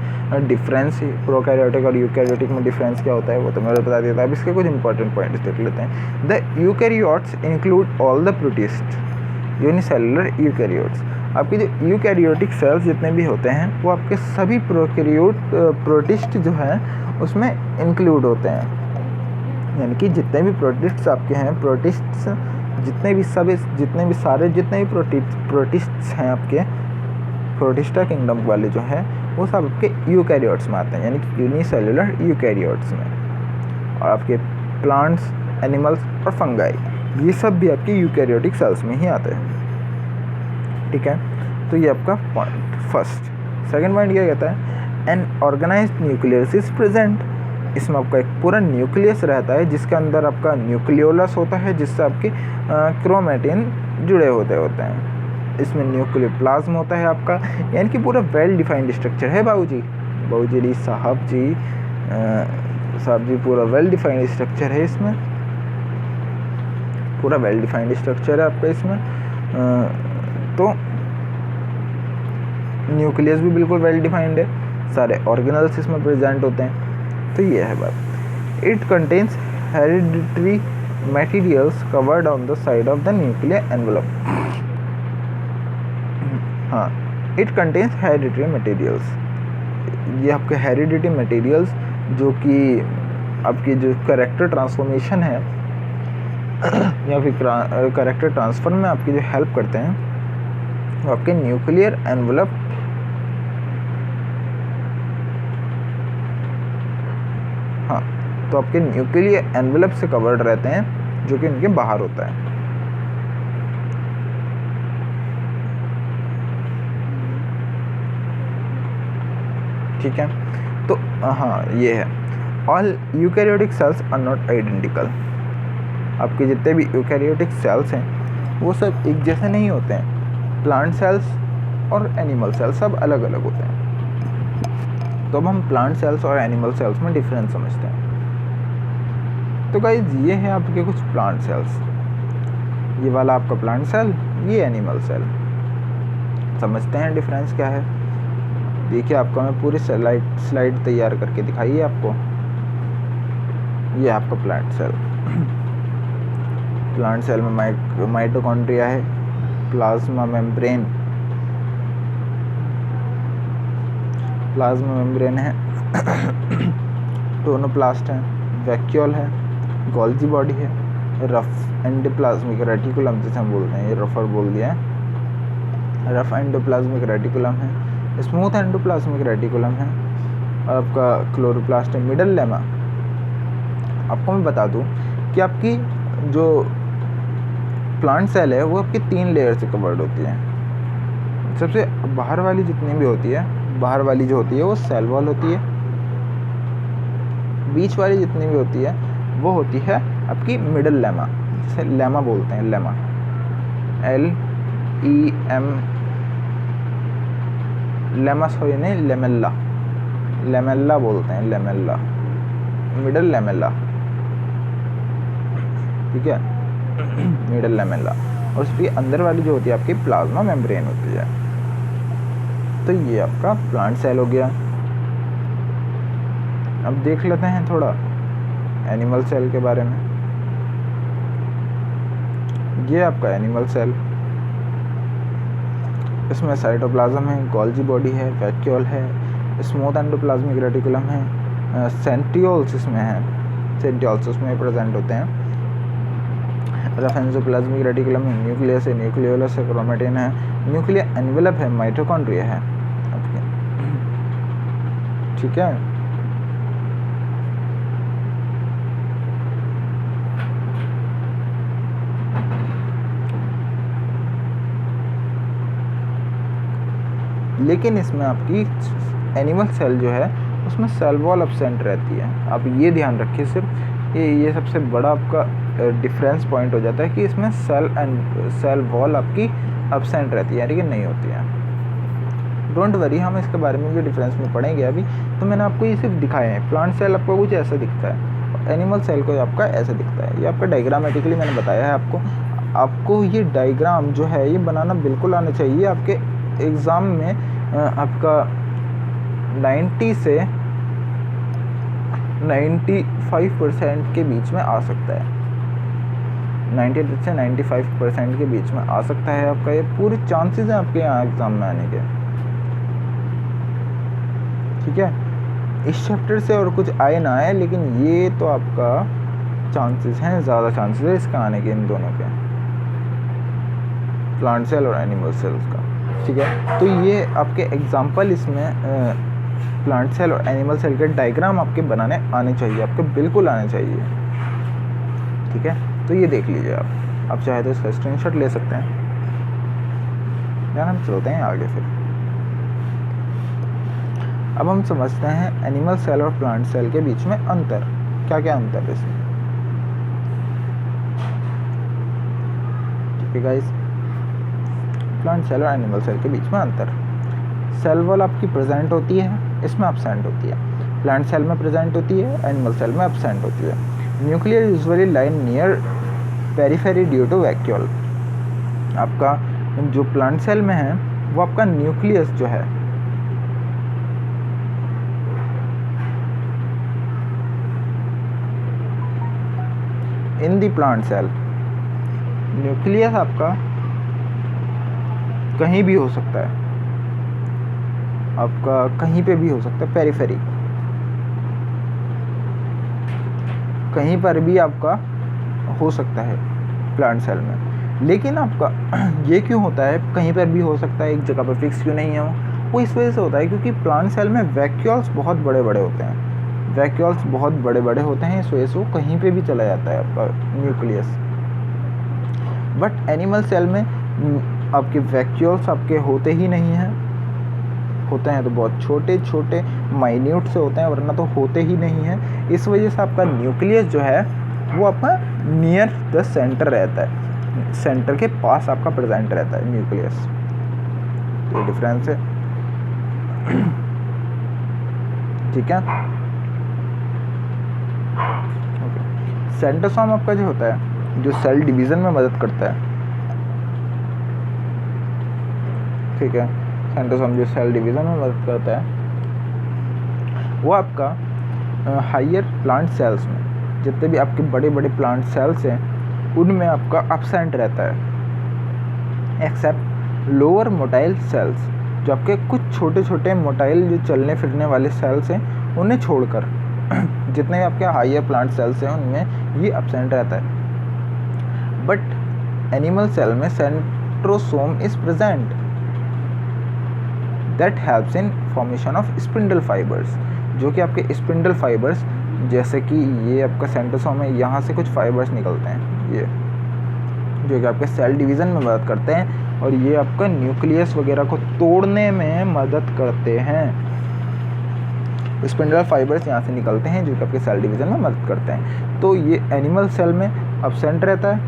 डिफरेंस प्रोकैरियोटिक और यूकैरियोटिक में डिफरेंस क्या होता है वो तो मैंने बता दिया था। अब इसके कुछ इंपॉर्टेंट पॉइंट्स देख लेते हैं। The eukaryotes include all the protist unicellular eukaryotes. आपके जो यूकैरियोटिक सेल्स जितने भी होते हैं वो आपके सभी प्रोटिस्ट जो है उसमें इंक्लूड होते हैं। यानी कि जितने भी प्रोटिस्ट्स आपके हैं, प्रोटिस्ट्स जितने भी प्रोटिस्ट्स हैं आपके प्रोटिस्टा किंगडम वाले जो हैं वो सब आपके यूकैरियोट्स में आते हैं, यानी कि यूनिसेलुलर यूकैरियोट्स में। और आपके प्लांट्स, एनिमल्स और फंगाई ये सब भी आपके यूकैरियोटिक सेल्स में ही आते हैं। ठीक है, तो ये आपका पॉइंट फर्स्ट। सेकंड पॉइंट क्या कहता है, an organised nucleus is present. इसमें आपका एक पूरा न्यूक्लियस रहता है जिसके अंदर आपका न्यूक्लियोलस होता है जिससे आपके क्रोमेटिन जुड़े होते हैं। इसमें न्यूक्लियोप्लाज्म होता है आपका, यानी कि पूरा वेल डिफाइंड स्ट्रक्चर है बाबूजी साहब जी पूरा वेल डिफाइंड स्ट्रक्चर है इसमें, पूरा वेल डिफाइंड स्ट्रक्चर है आपका इसमें। तो न्यूक्लियस भी बिल्कुल वेल डिफाइंड है, सारे ऑर्गेनल्स इसमें प्रेजेंट होते हैं। तो ये है बात। It contains hereditary materials covered on the side of the nuclear envelope. हाँ, इट कंटेन्स हेरिडिटरी मटेरियल्स, ये आपके हेरिडिटरी मटेरियल्स जो कि आपकी जो कैरेक्टर ट्रांसफॉर्मेशन है या फिर कैरेक्टर ट्रांसफर में आपकी जो हेल्प करते हैं वो आपके न्यूक्लियर एनवेलप तो आपके न्यूक्लियर एनवेलप से कवर्ड रहते हैं जो कि उनके बाहर होता है। ठीक है, तो हाँ ये है, all eukaryotic cells are not identical. आपके जितने भी यूकैरियोटिक सेल्स हैं वो सब एक जैसे नहीं होते हैं। प्लांट सेल्स और एनिमल सेल्स सब अलग अलग होते हैं। तो अब हम प्लांट सेल्स और एनिमल सेल्स में डिफरेंस समझते हैं। तो गाइस ये है आपके कुछ प्लांट सेल्स, ये वाला आपका प्लांट सेल, ये एनिमल सेल। समझते हैं डिफरेंस क्या है। देखिए आपको मैं पूरी स्लाइड तैयार करके दिखाई है आपको। ये आपका प्लांट सेल, प्लांट सेल में माइटोकॉन्ड्रिया है, प्लाज्मा मेम्ब्रेन है, टोनोप्लास्ट है, वैक्यूल है, गोल्जी बॉडी है, रफ एंडोप्लाज्मिक रेटिकुलम जिसे हम बोलते हैं, ये रफर बोल दिया है, रफ एंडोप्लाज्मिक रेटिकुलम है, स्मूथ एंडोप्लाज्मिक रेटिकुलम है, और आपका क्लोरोप्लास्ट है, मिडल लेमा। आपको मैं बता दूं कि आपकी जो प्लांट सेल है वो आपकी 3 लेयर से कवर्ड होती है। सबसे बाहर वाली जितनी भी होती है, बाहर वाली जो होती है वो सेल वॉल होती है। बीच वाली जितनी भी होती है वो होती है आपकी मिडल लेमा, जिसे लेमा बोलते हैं, लेमा, LEM, लेमा सॉरी नहीं, लेमेल्ला बोलते हैं, लेमेल्ला, मिडल लेमेल्ला। ठीक है, मिडल लेमेल्ला। और उसकी अंदर वाली जो होती है आपकी प्लाज्मा मेम्ब्रेन होती है। तो ये आपका प्लांट सेल हो गया। अब देख लेते हैं थोड़ा एनिमल सेल के बारे में। ये आपका एनिमल सेल, इसमें साइटोप्लाज्म है, गोल्जी बॉडी है, वैक्यूल है, स्मूथ एंडोप्लाज्मिक रेटिकुलम है, सेंट्रियोल्स इसमें है, सेंट्रियोल्स उसमें प्रेजेंट होते हैं, रफ एंडोप्लाज्मिक रेटिकुलम है, न्यूक्लियस है, न्यूक्लियोलस है, क्रोमेटिन है, न्यूक्लियर एनवेलप है, माइटोकॉन्ड्रिया है। ठीक है, लेकिन इसमें आपकी एनिमल सेल जो है उसमें सेल वॉल एब्सेंट रहती है। आप ये ध्यान रखिए, सिर्फ ये सबसे बड़ा आपका डिफरेंस पॉइंट हो जाता है कि इसमें सेल वॉल आपकी एब्सेंट रहती है, यानी कि नहीं होती है। डोंट वरी, हम इसके बारे में भी डिफरेंस में पढ़ेंगे अभी। तो मैंने आपको ये सिर्फ दिखाए हैं। प्लांट सेल आपको कुछ ऐसा दिखता है, एनिमल सेल को आपका ऐसा दिखता है। ये आपका डायग्रामेटिकली मैंने बताया है आपको ये डायग्राम जो है ये बनाना बिल्कुल आना चाहिए। आपके एग्ज़ाम में आपका 90 से 95% के बीच में आ सकता है। 90 से 95% के बीच में आ सकता है आपका, ये पूरे चांसेस हैं आपके यहाँ एग्ज़ाम में आने के। ठीक है, इस चैप्टर से और कुछ आए ना आए, लेकिन ये तो आपका चांसेस हैं, ज़्यादा चांसेस है इसका आने के, इन दोनों के, प्लांट सेल और एनिमल सेल्स का। ठीक है, तो ये आपके एग्जाम्पल इसमें प्लांट सेल और एनिमल सेल के डायग्राम आपके बनाने आने चाहिए, आपके बिल्कुल आने चाहिए। ठीक है, तो ये देख लीजिए आप चाहे तो इसका स्क्रीनशॉट ले सकते हैं। यार हम चलते हैं आगे फिर। अब हम समझते हैं एनिमल सेल और प्लांट सेल के बीच में अंतर, क्या क्या अंतर है इसमें। ठीक है गाइस, प्लांट सेल और एनिमल सेल के बीच में अंतर। सेल वॉल आपकी प्रेजेंट होती है, इसमें एब्सेंट होती है। प्लांट सेल में प्रेजेंट होती है, एनिमल सेल में एब्सेंट होती है। Nuclear usually line near periphery due to vacuole. आपका जो प्लांट सेल में है वो आपका न्यूक्लियस जो है इन दी प्लांट सेल, न्यूक्लियस आपका कहीं भी हो सकता है, आपका कहीं पे भी हो सकता है, पेरिफेरी कहीं पर भी आपका हो सकता है प्लांट सेल में। लेकिन आपका ये क्यों होता है कहीं पर भी हो सकता है, एक जगह पर फिक्स क्यों नहीं है वो इस वजह से होता है क्योंकि प्लांट सेल में वैक्यूल्स बहुत बड़े बड़े होते हैं, वैक्यूल्स बहुत बड़े बड़े होते हैं, इस वजह से वो कहीं पे भी चला जाता है आपका न्यूक्लियस। बट एनिमल सेल में आपके वैक्यूल्स आपके होते ही नहीं हैं, होते हैं तो बहुत छोटे छोटे माइन्यूट से होते हैं, वरना तो होते ही नहीं हैं। इस वजह से आपका न्यूक्लियस जो है वो आपका नियर द सेंटर रहता है, सेंटर के पास आपका प्रेजेंट रहता है न्यूक्लियस। तो ये डिफरेंस है। ठीक है, सेंट्रोसोम आपका जो होता है जो सेल डिवीज़न में मदद करता है। ठीक है, सेंट्रोसोम जो सेल डिवीज़न में मदद करता है वो आपका हायर प्लांट सेल्स में, जितने भी आपके बड़े बड़े प्लांट सेल्स हैं उनमें आपका एब्सेंट रहता है, एक्सेप्ट लोअर मोटाइल सेल्स, जो आपके कुछ छोटे छोटे मोटाइल जो चलने फिरने वाले सेल्स हैं उन्हें छोड़कर जितने भी आपके हायर प्लांट सेल्स हैं उनमें ये एब्सेंट रहता है। बट एनिमल सेल में centrosome is present that helps in formation of spindle fibres, जो कि आपके स्पिंडल फाइबर्स, जैसे कि ये आपका सेंट्रोसोम है, यहाँ से कुछ फाइबर्स निकलते हैं ये, जो कि आपके सेल डिवीज़न में मदद करते हैं और ये आपका न्यूक्लियस वगैरह को तोड़ने में मदद करते हैं। स्पिंडल फाइबर्स यहाँ से निकलते हैं जो कि आपके सेल डिवीज़न में मदद करते हैं। तो ये एनिमल सेल में एब्सेंट रहता है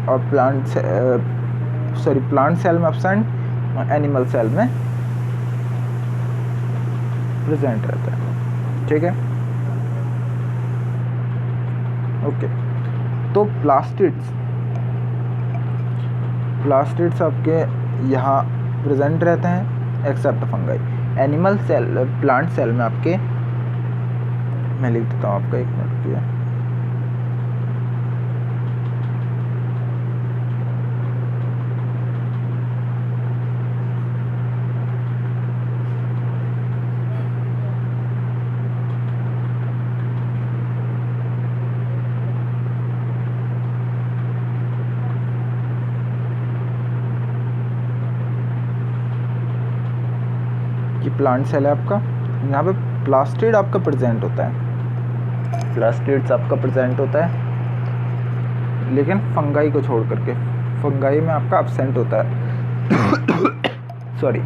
और प्लांट सेल में एब्सेंट और एनिमल सेल में प्रेजेंट रहता है। ठीक है, ओके। तो प्लास्टिड्स आपके यहाँ प्रेजेंट रहते हैं except fungi. Animal cell plant cell में आपके, मैं लिख देता हूँ आपका, एक मिनट किया, प्लांट सेल है आपका, यहाँ पे प्लास्टिड आपका प्रेजेंट होता है, प्लास्टिड्स आपका प्रेजेंट होता है, लेकिन फंगाई को छोड़ करके, फंगाई में आपका एब्सेंट होता है। सॉरी,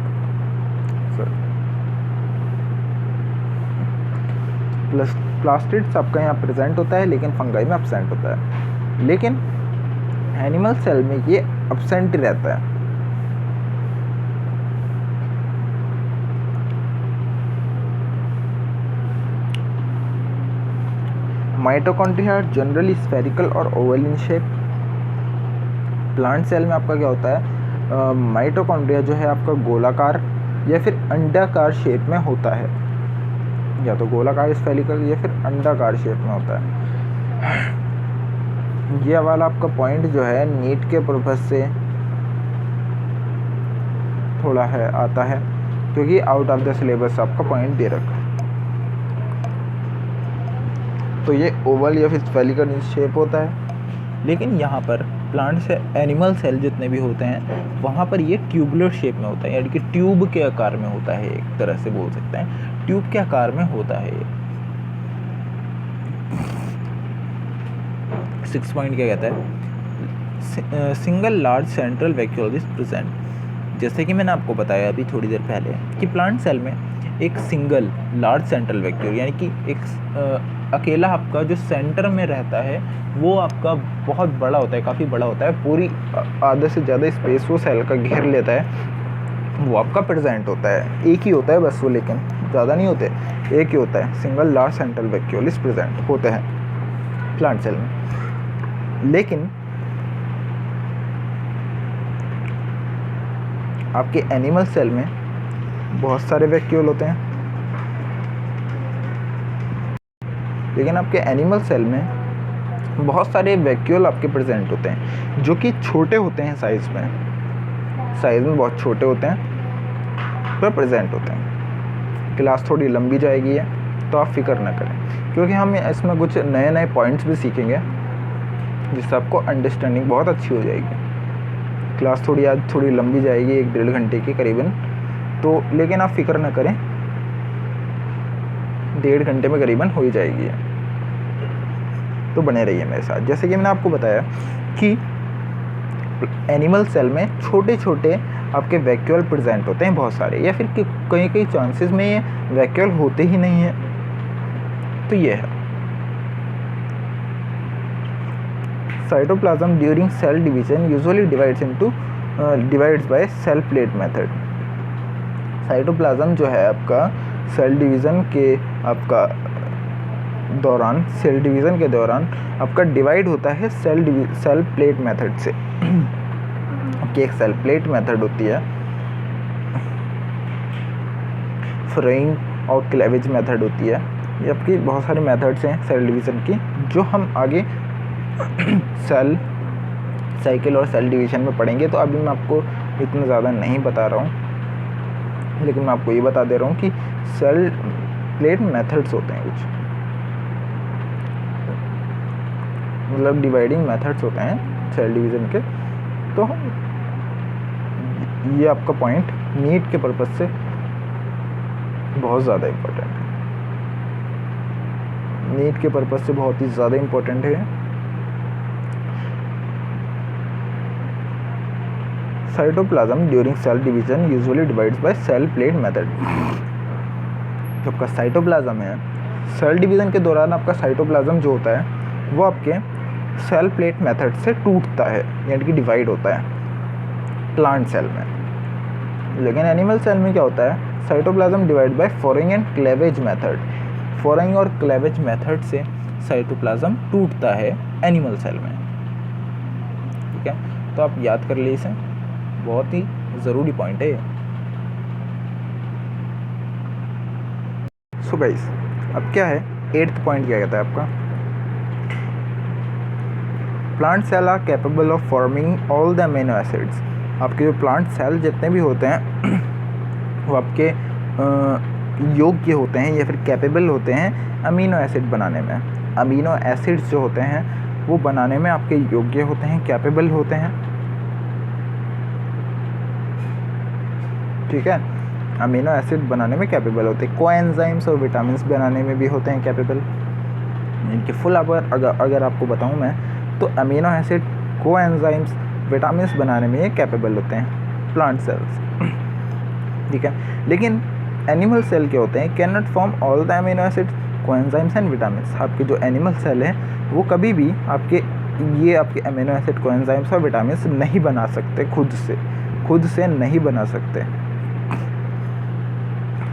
प्लास्टिड्स आपका यहाँ प्रेजेंट होता है लेकिन फंगाई में एब्सेंट होता है, लेकिन एनिमल सेल में ये एब्सेंट ही रहता है। माइटोकॉन्ड्रिया जनरली स्फेरिकल और oval in shape. Plant cell में आपका क्या होता है, माइटोकॉन्ड्रिया जो है आपका गोलाकार या फिर अंडाकार शेप में होता है, या तो गोलाकार स्फेरिकल या फिर अंडाकार शेप में होता है। ये वाला आपका पॉइंट जो है नीट के पर्पज़ से थोड़ा है आता है, क्योंकि आउट ऑफ द सिलेबस आपका पॉइंट दे रखा है। तो ये ओवल या फिर स्फेरिकल शेप होता है, लेकिन यहाँ पर प्लांट से एनिमल सेल जितने भी होते हैं वहाँ पर ये ट्यूबुलर शेप में होता है, यानी कि ट्यूब के आकार में होता है, एक तरह से बोल सकते हैं ट्यूब के आकार में होता है ये। 6 पॉइंट क्या कहता है, single large central vacuole is present. जैसे कि मैंने आपको बताया अभी थोड़ी देर पहले कि प्लांट सेल में एक सिंगल लार्ज सेंट्रल वैक्यूल यानी कि एक अकेला आपका जो सेंटर में रहता है वो आपका बहुत बड़ा होता है, काफ़ी बड़ा होता है, पूरी आधे से ज़्यादा स्पेस वो सेल का घेर लेता है, वो आपका प्रेजेंट होता है। एक ही होता है बस वो, लेकिन ज़्यादा नहीं होते, एक ही होता है, single large central vacuole is present होते हैं प्लांट सेल में। लेकिन आपके एनिमल सेल में बहुत सारे वैक्यूल होते हैं, लेकिन आपके एनिमल सेल में बहुत सारे वैक्यूल आपके प्रेजेंट होते हैं जो कि छोटे होते हैं साइज़ में बहुत छोटे होते हैं पर प्रेजेंट होते हैं। क्लास थोड़ी लंबी जाएगी है तो आप फिक्र ना करें, क्योंकि हम इसमें कुछ नए नए पॉइंट्स भी सीखेंगे जिससे आपको अंडरस्टैंडिंग बहुत अच्छी हो जाएगी। क्लास आज थोड़ी लंबी जाएगी, 1-1.5 घंटे की करीबन, तो लेकिन आप फिक्र ना करें, 1.5 घंटे में करीबन हो ही जाएगी। तो बने रहिए मेरे साथ। जैसे कि मैंने आपको बताया कि एनिमल सेल में छोटे छोटे आपके वैक्यूल प्रेजेंट होते हैं बहुत सारे, या फिर कई चांसेस में ये वैक्यूल होते ही नहीं है। तो ये है cytoplasm during cell division usually divides by cell plate method. Cytoplasm जो है आपका सेल डिवीज़न के दौरान आपका डिवाइड होता है सेल प्लेट मेथड से। आपकी एक सेल प्लेट मेथड होती है, फ्रेइंग और क्लेवेज मेथड होती है। ये आपकी बहुत सारी मेथड्स हैं सेल डिवीज़न की, जो हम आगे सेल साइकिल और सेल डिवीज़न में पढ़ेंगे। तो अभी मैं आपको इतना ज़्यादा नहीं बता रहा हूँ, लेकिन मैं आपको ये बता दे रहा हूँ कि सेल प्लेट मेथड्स होते हैं कुछ, मतलब डिवाइडिंग मेथड्स होते हैं सेल डिवीज़न के। तो ये आपका पॉइंट नीट के पर्पज़ से बहुत ज़्यादा इम्पोर्टेंट है, नीट के पर्पज़ से बहुत ही ज़्यादा इम्पोर्टेंट है। Cytoplasm during cell division usually divides by cell plate method. जो आपका साइटोप्लाज्म है, सेल डिवीज़न के दौरान आपका साइटोप्लाज्म जो होता है वो आपके सेल प्लेट मेथड से टूटता है, यानी कि डिवाइड होता है प्लांट सेल में। लेकिन एनिमल सेल में क्या होता है, cytoplasm divide by pouring and cleavage method. Pouring और क्लेवेज मेथड से साइटोप्लाज्म टूटता है एनिमल सेल में। ठीक है, तो आप याद कर लीजिए, इसे बहुत ही ज़रूरी पॉइंट है। सो गाइस, अब क्या है 8th पॉइंट क्या कहता है आपका, plant cell are capable of forming all the amino acids. आपके जो प्लांट सेल जितने भी होते हैं वो आपके योग्य होते हैं या फिर कैपेबल होते हैं अमीनो एसिड बनाने में। अमीनो एसिड्स जो होते हैं वो बनाने में आपके योग्य होते हैं, कैपेबल होते हैं। ठीक है, अमीनो एसिड बनाने में कैपेबल होते हैं। कोएंजाइम्स और विटामिन्स बनाने में भी होते हैं कैपेबल। इनके फुल अगर आपको बताऊं मैं, तो अमीनो एसिड, कोएंजाइम्स, विटामिन्स बनाने में ये कैपेबल होते हैं प्लांट सेल्स। ठीक है, लेकिन एनिमल सेल के होते हैं can not form all the amino acid, coenzymes and vitamins. आपके जो एनिमल सेल है वो कभी भी आपके अमीनो एसिड, कोएंजाइम्स और विटामिन्स नहीं बना सकते, खुद से नहीं बना सकते।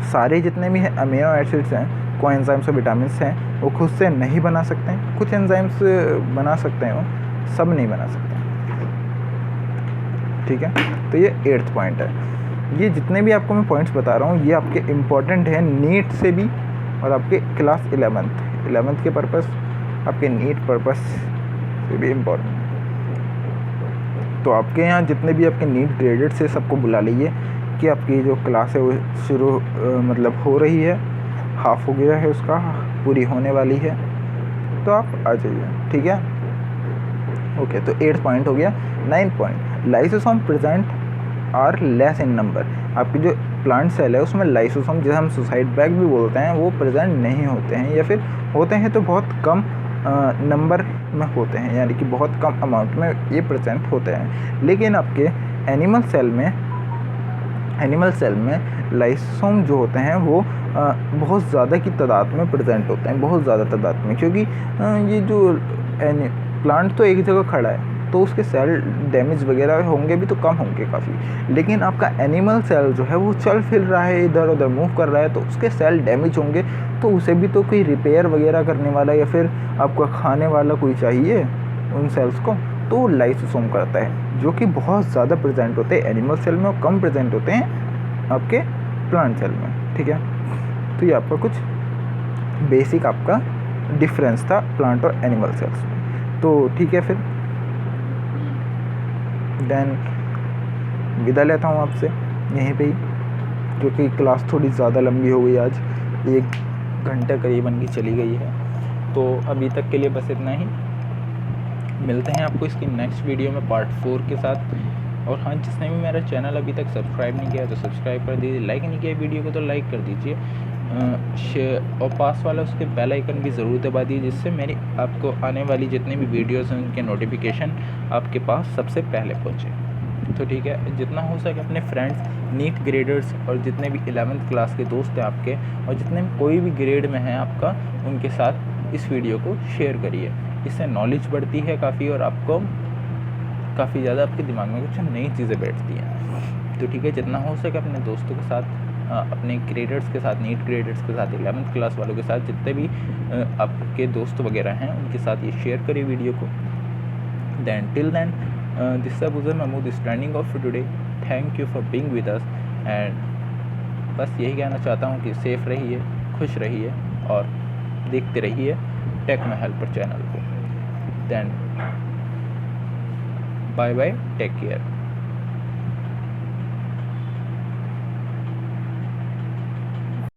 सारे जितने भी अमीनो एसिड्स हैं, कोएंजाइम्स और विटामिन्स हैं, वो खुद से नहीं बना सकते हैं। कुछ एंजाइम्स बना सकते हैं, वो सब नहीं बना सकते। ठीक है, तो ये 8th पॉइंट है। ये जितने भी आपको मैं पॉइंट्स बता रहा हूँ ये आपके इम्पोर्टेंट हैं नीट से भी, और आपके क्लास 11th के पर्पस, आपके नीट पर्पस ये भी इम्पोर्टेंट है। तो आपके यहाँ जितने भी आपके नीट ग्रेडेड से सबको बुला लीजिए कि आपकी जो क्लास है वो शुरू मतलब हो रही है, हाफ हो गया है उसका, पूरी होने वाली है, तो आप आ जाइए, ठीक है। ओके, तो 8 पॉइंट हो गया। 9 point, lysosome present are less in number. आपकी जो प्लांट सेल है उसमें लाइसोसोम, जिसे हम सुसाइड बैग भी बोलते हैं, वो प्रेजेंट नहीं होते हैं, या फिर होते हैं तो बहुत कम नंबर में होते हैं, यानी कि बहुत कम अमाउंट में ये प्रेजेंट होते हैं। लेकिन आपके एनिमल सेल में लाइसोसोम जो होते हैं वो बहुत ज़्यादा की तादाद में प्रेजेंट होते हैं, बहुत ज़्यादा तादाद में, क्योंकि ये जो प्लांट तो एक जगह खड़ा है तो उसके सेल डैमेज वगैरह होंगे भी तो कम होंगे काफ़ी। लेकिन आपका एनिमल सेल जो है वो चल फिर रहा है, इधर उधर मूव कर रहा है, तो उसके सेल डैमेज होंगे, तो उसे भी तो कोई रिपेयर वगैरह करने वाला या फिर आपका खाने वाला कोई चाहिए उन सेल्स को, तो लाइसोसोम करता है, जो कि बहुत ज़्यादा प्रेजेंट होते हैं एनिमल सेल में और कम प्रेजेंट होते हैं आपके प्लांट सेल में, ठीक है। तो ये आपका कुछ बेसिक आपका डिफरेंस था प्लांट और एनिमल सेल्स में। तो ठीक है, फिर देन विदा लेता हूँ आपसे यहीं पे ही, क्योंकि क्लास थोड़ी ज़्यादा लंबी हो गई, आज 1 घंटे करीबन की चली गई है। तो अभी तक के लिए बस इतना ही, मिलते हैं आपको इसकी नेक्स्ट वीडियो में पार्ट 4 के साथ। और हाँ, जिसने भी मेरा चैनल अभी तक सब्सक्राइब नहीं किया तो सब्सक्राइब कर दीजिए, लाइक नहीं किया वीडियो को तो लाइक कर दीजिए, और पास वाला उसके बेल आइकन भी ज़रूर दबा दीजिए, जिससे मेरी आपको आने वाली जितनी भी वीडियोस हैं उनके नोटिफिकेशन आपके पास सबसे पहले पहुँचे। तो ठीक है, जितना हो सके अपने फ्रेंड्स, नीट ग्रेडर्स और जितने भी 11th क्लास के दोस्त हैं आपके, और जितने भी कोई भी ग्रेड में हैं आपका, उनके साथ इस वीडियो को शेयर करिए। इससे नॉलेज बढ़ती है काफ़ी और आपको काफ़ी ज़्यादा आपके दिमाग में कुछ नई चीज़ें बैठती हैं। तो ठीक है, जितना हो सके अपने दोस्तों के साथ, अपने ग्रेडर्स के साथ, नीट ग्रेडर्स के साथ, 11th क्लास वालों के साथ, जितने भी आपके दोस्त वगैरह हैं उनके साथ ये शेयर करिए वीडियो को। Then till then, this is Abuzar Mahmood standing off today. Thank you for being with us, and बस यही कहना चाहता हूँ कि सेफ़ रहिए, खुश रहिए और देखते रहिए टेक में हेल्पर चैनल को। Then bye bye, take care.